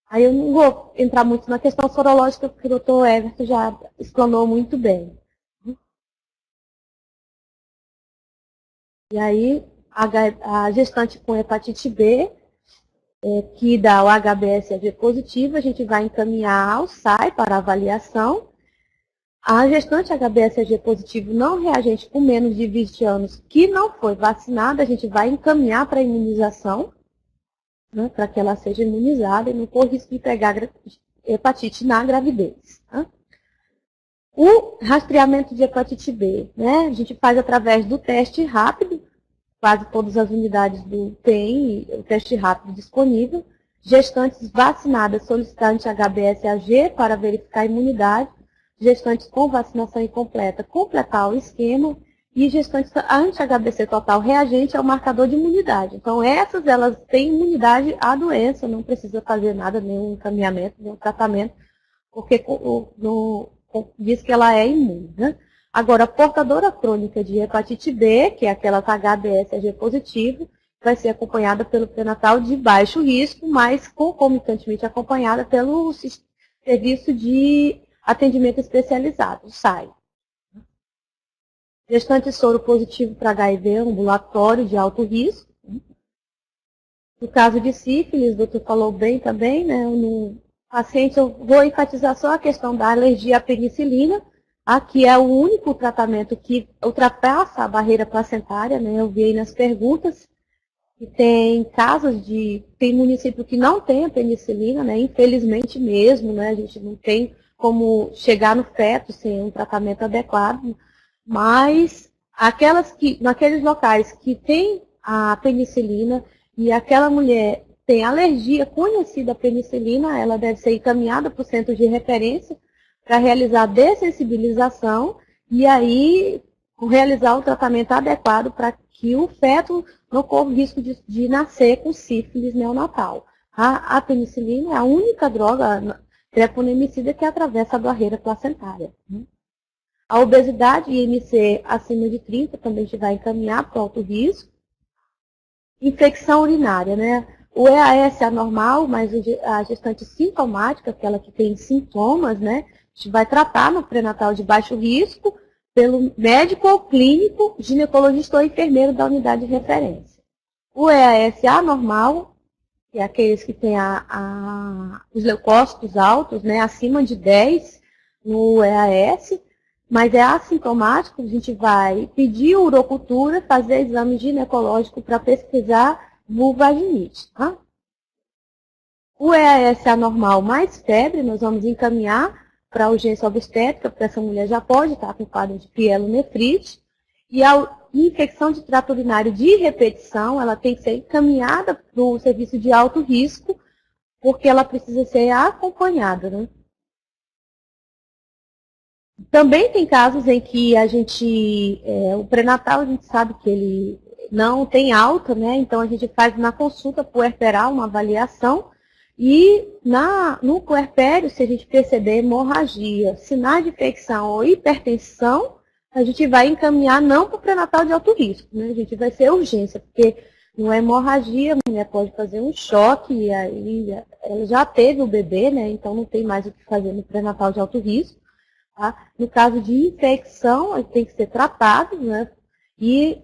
Speaker 3: Aí eu não vou entrar muito na questão sorológica, porque o Dr. Everton já explanou muito bem. E aí, a gestante com hepatite B, que dá o HBsAg positivo, a gente vai encaminhar ao SAI para avaliação. A gestante HBsAg positivo não reagente com menos de 20 anos que não foi vacinada, a gente vai encaminhar para a imunização, né, para que ela seja imunizada e não corra risco de pegar hepatite na gravidez. Tá? O rastreamento de hepatite B, né, a gente faz através do teste rápido, quase todas as unidades têm o teste rápido disponível, gestantes vacinadas solicitantes HBsAg para verificar a imunidade, gestantes com vacinação incompleta, completar o esquema, e gestantes anti-HBC total reagente é o marcador de imunidade. Então, essas, elas têm imunidade à doença, não precisa fazer nada, nenhum encaminhamento, nenhum tratamento, porque diz que ela é imune. Né? Agora, a portadora crônica de hepatite B, que é aquela HBsAg positivo, vai ser acompanhada pelo pré-natal de baixo risco, mas concomitantemente acompanhada pelo serviço de atendimento especializado, o SAI. Gestante soro positivo para HIV ambulatório de alto risco. No caso de sífilis, o doutor falou bem também, né? No paciente, eu vou enfatizar só a questão da alergia à penicilina, que é o único tratamento que ultrapassa a barreira placentária, né? Eu vi aí nas perguntas que tem casos tem município que não tem a penicilina, né? Infelizmente mesmo, né? A gente não tem como chegar no feto sem um tratamento adequado, mas naqueles locais que tem a penicilina e aquela mulher tem alergia conhecida à penicilina, ela deve ser encaminhada para o centro de referência para realizar a dessensibilização e aí realizar o tratamento adequado para que o feto não corra risco de nascer com sífilis neonatal. A penicilina é a única droga treponemicida que atravessa a barreira placentária. A obesidade e IMC acima de 30 também a gente vai encaminhar para o alto risco. Infecção urinária, né? O EAS é anormal, mas a gestante sintomática, aquela que tem sintomas, né? A gente vai tratar no pré-natal de baixo risco pelo médico ou clínico, ginecologista ou enfermeiro da unidade de referência. O EAS anormal, que é aqueles que têm os leucócitos altos, né? Acima de 10 no EAS, mas é assintomático, a gente vai pedir urocultura, fazer exame ginecológico para pesquisar vulvaginite. Tá? O EAS anormal mais febre, nós vamos encaminhar para a urgência obstétrica, porque essa mulher já pode estar com quadro de pielonefrite. E a infecção de trato urinário de repetição, ela tem que ser encaminhada para o serviço de alto risco, porque ela precisa ser acompanhada, né? Também tem casos em que o pré-natal, a gente sabe que ele não tem alta, né? Então a gente faz na consulta puerperal uma avaliação e no puerpério, se a gente perceber hemorragia, sinais de infecção ou hipertensão, a gente vai encaminhar não para o pré-natal de alto risco, né? A gente vai ser urgência, porque não é hemorragia, a mulher pode fazer um choque e aí ela já teve o bebê, né? Então não tem mais o que fazer no pré-natal de alto risco. Tá? No caso de infecção, ele tem que ser tratado, né? E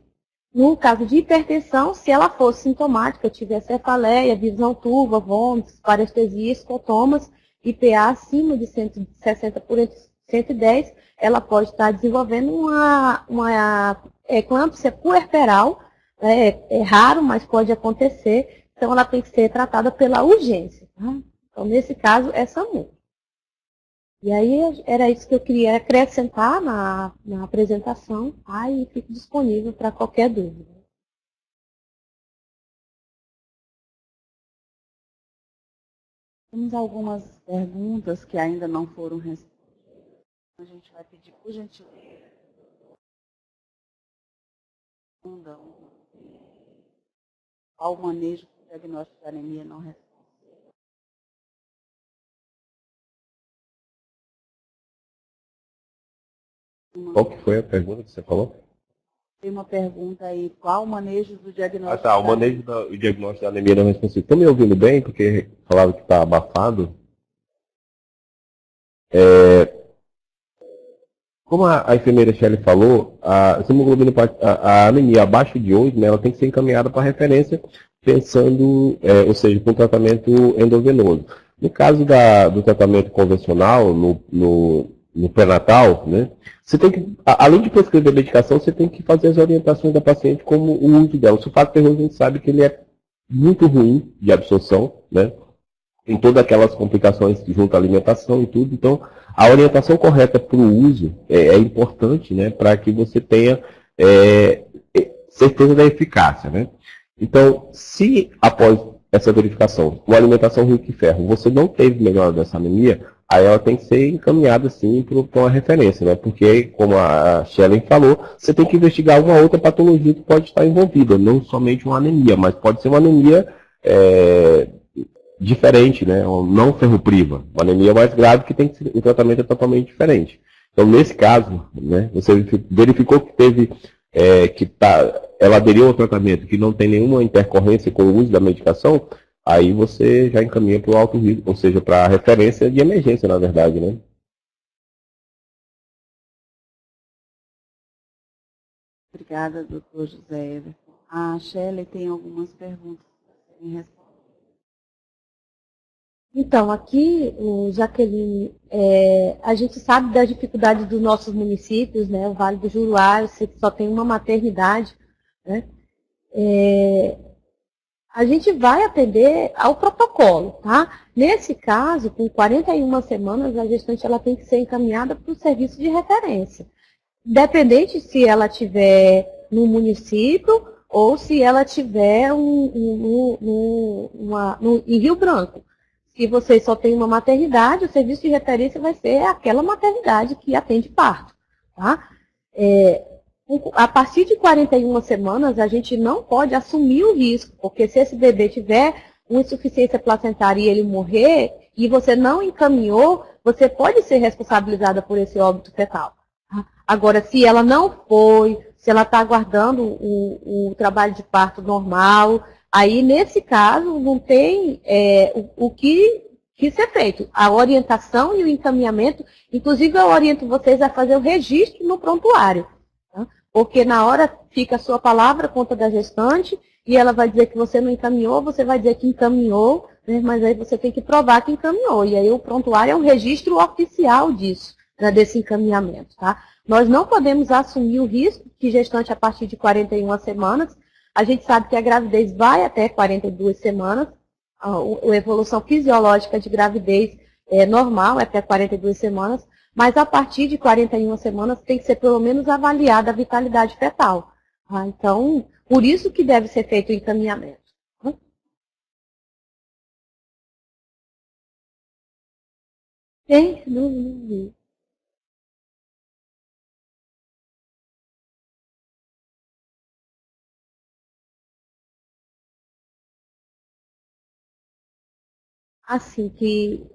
Speaker 3: no caso de hipertensão, se ela for sintomática, tiver cefaleia, visão turva, vômitos, parestesia, escotomas, IPA acima de 160 por 110, ela pode estar desenvolvendo uma eclâmpsia puerperal, é raro, mas pode acontecer, então ela tem que ser tratada pela urgência. Tá? Então, nesse caso, é SAMU. E aí, era isso que eu queria acrescentar na apresentação, tá? E fico disponível para qualquer dúvida.
Speaker 2: Temos algumas perguntas que ainda não foram respondidas. A gente vai pedir, por gentileza, ao manejo do diagnóstico de anemia não responsiva.
Speaker 1: Qual que foi a pergunta que você falou?
Speaker 2: Tem uma pergunta aí, qual o manejo do diagnóstico?
Speaker 1: O manejo do diagnóstico da anemia não responsiva. Estão me ouvindo bem? Porque falaram que está abafado. Como a enfermeira Shelley falou, a hemoglobina, a anemia abaixo de 8, né, ela tem que ser encaminhada para referência, pensando, ou seja, com tratamento endovenoso. No caso do tratamento convencional, no pré-natal, né, você tem que, além de prescrever medicação, você tem que fazer as orientações da paciente como o uso dela. O sulfato ferroso a gente sabe que ele é muito ruim de absorção, né? Tem todas aquelas complicações junto à alimentação e tudo. Então, a orientação correta para o uso é importante, né, para que você tenha certeza da eficácia, né? Então, se após essa verificação, uma alimentação rica em ferro, você não teve melhora dessa anemia, aí ela tem que ser encaminhada, sim, para uma referência, né? Porque, como a Shelley falou, você tem que investigar uma outra patologia que pode estar envolvida, não somente uma anemia, mas pode ser uma anemia diferente, né? Não ferropriva. Uma anemia mais grave que tem que ser, o tratamento é totalmente diferente. Então, nesse caso, né, você verificou que teve, ela aderiu ao tratamento que não tem nenhuma intercorrência com o uso da medicação, aí você já encaminha para o alto risco, ou seja, para a referência de emergência, na verdade, né?
Speaker 2: Obrigada, doutor José Everton. A Shelley tem algumas perguntas em resposta.
Speaker 3: Então, aqui, Jaqueline, a gente sabe das dificuldades dos nossos municípios, né? O Vale do Juruá, eu sei que só tem uma maternidade, né? A gente vai atender ao protocolo, tá? Nesse caso, com 41 semanas, a gestante ela tem que ser encaminhada para o serviço de referência. Independente se ela estiver no município ou se ela estiver em Rio Branco. Se você só tem uma maternidade, o serviço de referência vai ser aquela maternidade que atende parto. Tá? A partir de 41 semanas, a gente não pode assumir o risco, porque se esse bebê tiver uma insuficiência placentária e ele morrer, e você não encaminhou, você pode ser responsabilizada por esse óbito fetal. Tá? Agora, se ela não foi, se ela está aguardando o trabalho de parto normal, aí, nesse caso, não tem o que ser feito. A orientação e o encaminhamento, inclusive eu oriento vocês a fazer o registro no prontuário. Tá? Porque na hora fica a sua palavra, conta da gestante, e ela vai dizer que você não encaminhou, você vai dizer que encaminhou, né, mas aí você tem que provar que encaminhou. E aí o prontuário é um registro oficial disso, né, desse encaminhamento. Tá? Nós não podemos assumir o risco que gestante a partir de 41 semanas, a gente sabe que a gravidez vai até 42 semanas, a evolução fisiológica de gravidez é normal, é até 42 semanas, mas a partir de 41 semanas tem que ser pelo menos avaliada a vitalidade fetal. Tá? Então, por isso que deve ser feito o encaminhamento. Tem? Não. Assim que...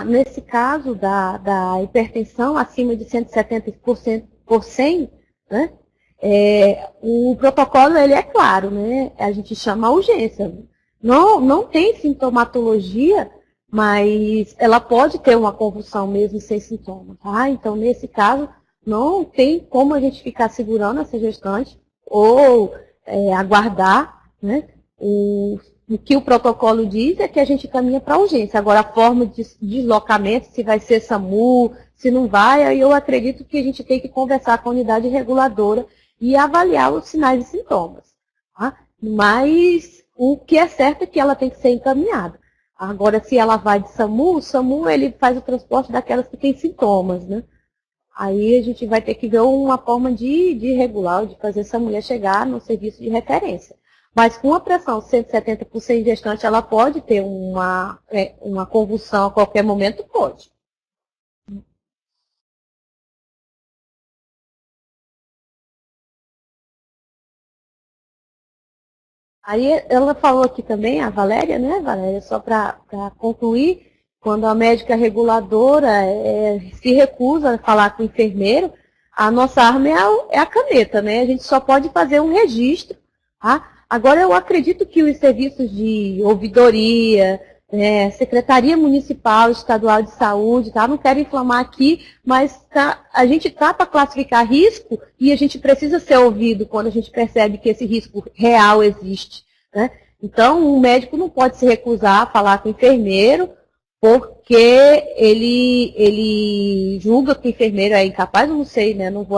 Speaker 3: nesse caso da hipertensão acima de 170 por 100, né, o protocolo ele é claro, né, a gente chama a urgência. Não tem sintomatologia, mas ela pode ter uma convulsão mesmo sem sintoma. Tá? Então, nesse caso, não tem como a gente ficar segurando essa gestante ou aguardar, né, o que o protocolo diz é que a gente caminha para a urgência. Agora, a forma de deslocamento, se vai ser SAMU, se não vai, aí eu acredito que a gente tem que conversar com a unidade reguladora e avaliar os sinais e sintomas. Tá? Mas o que é certo é que ela tem que ser encaminhada. Agora, se ela vai de SAMU, o SAMU ele faz o transporte daquelas que têm sintomas, né? Aí a gente vai ter que ver uma forma de regular, de fazer essa mulher chegar no serviço de referência. Mas com a pressão 170 por cento gestante, ela pode ter uma convulsão a qualquer momento? Pode. Aí ela falou aqui também, a Valéria, né, Valéria, só para concluir, quando a médica reguladora se recusa a falar com o enfermeiro, a nossa arma é a caneta, né? A gente só pode fazer um registro, tá? Agora, eu acredito que os serviços de ouvidoria, Secretaria Municipal, Estadual de Saúde, tá? Não quero inflamar aqui, mas a gente está para classificar risco e a gente precisa ser ouvido quando a gente percebe que esse risco real existe, né? Então, o médico não pode se recusar a falar com o enfermeiro, porque ele julga que o enfermeiro é incapaz, eu não sei, né? Não vou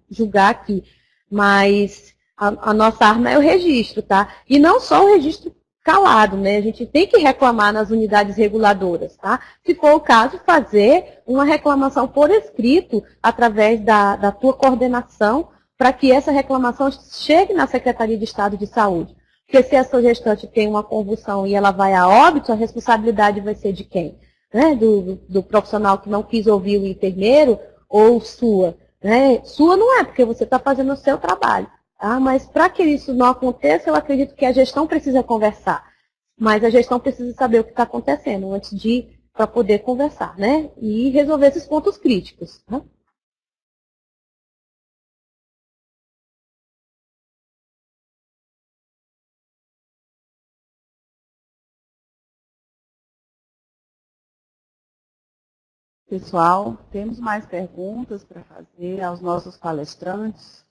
Speaker 3: julgar aqui, mas a nossa arma é o registro, tá? E não só o registro calado, né? A gente tem que reclamar nas unidades reguladoras, tá? Se for o caso, fazer uma reclamação por escrito, através da tua coordenação, para que essa reclamação chegue na Secretaria de Estado de Saúde. Porque se essa gestante tem uma convulsão e ela vai a óbito, a responsabilidade vai ser de quem? Né? Do profissional que não quis ouvir o enfermeiro ou sua? Né? Sua não é, porque você está fazendo o seu trabalho. Tá? Mas para que isso não aconteça, eu acredito que a gestão precisa conversar. Mas a gestão precisa saber o que está acontecendo antes para poder conversar, né? E resolver esses pontos críticos. Tá?
Speaker 2: Pessoal, temos mais perguntas para fazer aos nossos palestrantes?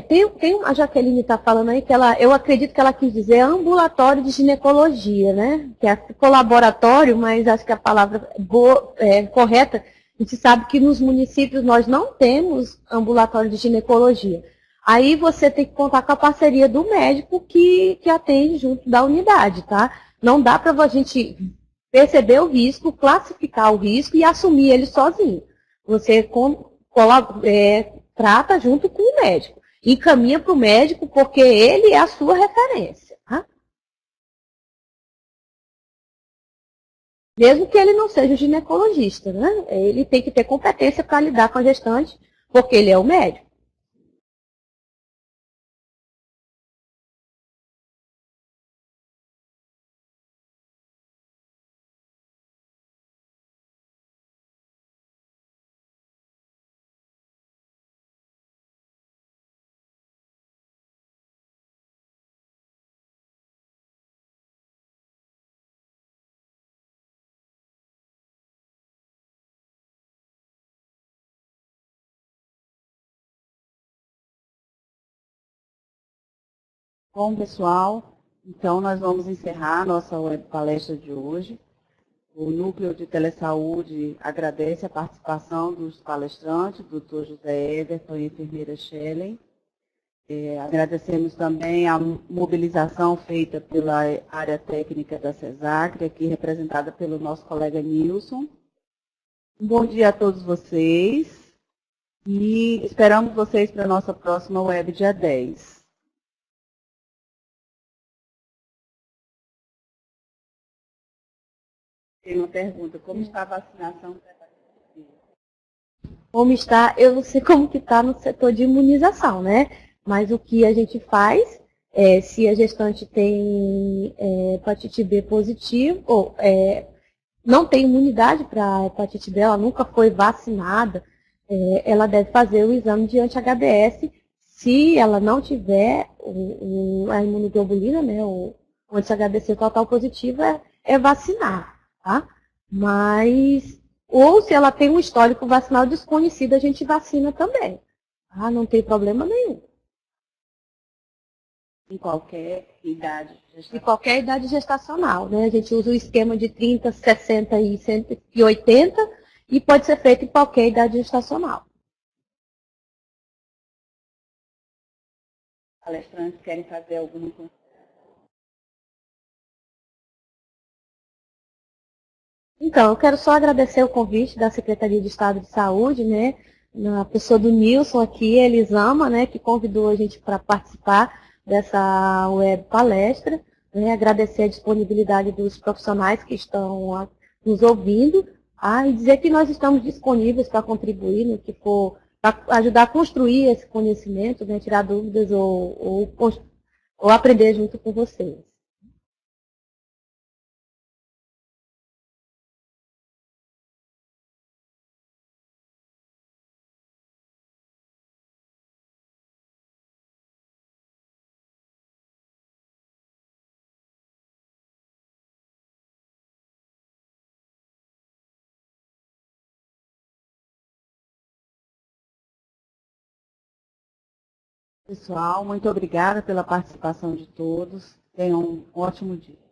Speaker 3: Tem a Jaqueline está falando aí que eu acredito que ela quis dizer ambulatório de ginecologia, né? Que é colaboratório, mas acho que a palavra correta. A gente sabe que nos municípios nós não temos ambulatório de ginecologia. Aí você tem que contar com a parceria do médico que atende junto da unidade, tá? Não dá para a gente perceber o risco, classificar o risco e assumir ele sozinho. Você trata junto com o médico. Encaminha para o médico porque ele é a sua referência. Tá? Mesmo que ele não seja ginecologista, né? Ele tem que ter competência para lidar com a gestante, porque ele é o médico.
Speaker 2: Bom, pessoal, então nós vamos encerrar a nossa web palestra de hoje. O Núcleo de Telesaúde agradece a participação dos palestrantes, Dr. José Everton e a enfermeira Shelley. Agradecemos também a mobilização feita pela área técnica da CESACRE, aqui representada pelo nosso colega Nilson. Um bom dia a todos vocês e esperamos vocês para a nossa próxima web dia 10. Tem uma pergunta, como está a vacinação para hepatite B?
Speaker 3: Como está, eu não sei como que está no setor de imunização, né? Mas o que a gente faz, se a gestante tem hepatite B positivo, ou não tem imunidade para hepatite B, ela nunca foi vacinada, ela deve fazer o exame de anti-HBs. Se ela não tiver a imunoglobulina, né, o anti-HBC total positivo, é vacinar. Tá? Mas, ou se ela tem um histórico vacinal desconhecido, a gente vacina também. Tá? Não tem problema nenhum.
Speaker 2: Em qualquer idade
Speaker 3: De
Speaker 2: gestacional.
Speaker 3: qualquer idade gestacional, né? A gente usa o esquema de 30, 60 e 180 e pode ser feito em qualquer idade gestacional.
Speaker 2: Palestrantes querem fazer alguma coisa?
Speaker 3: Então, eu quero só agradecer o convite da Secretaria de Estado de Saúde, né? Na pessoa do Nilson aqui, Elisama, né? Que convidou a gente para participar dessa web palestra. Né, agradecer a disponibilidade dos profissionais que estão nos ouvindo. E dizer que nós estamos disponíveis para contribuir no que for, para ajudar a construir esse conhecimento, né, tirar dúvidas ou aprender junto com vocês.
Speaker 2: Pessoal, muito obrigada pela participação de todos. Tenham um ótimo dia.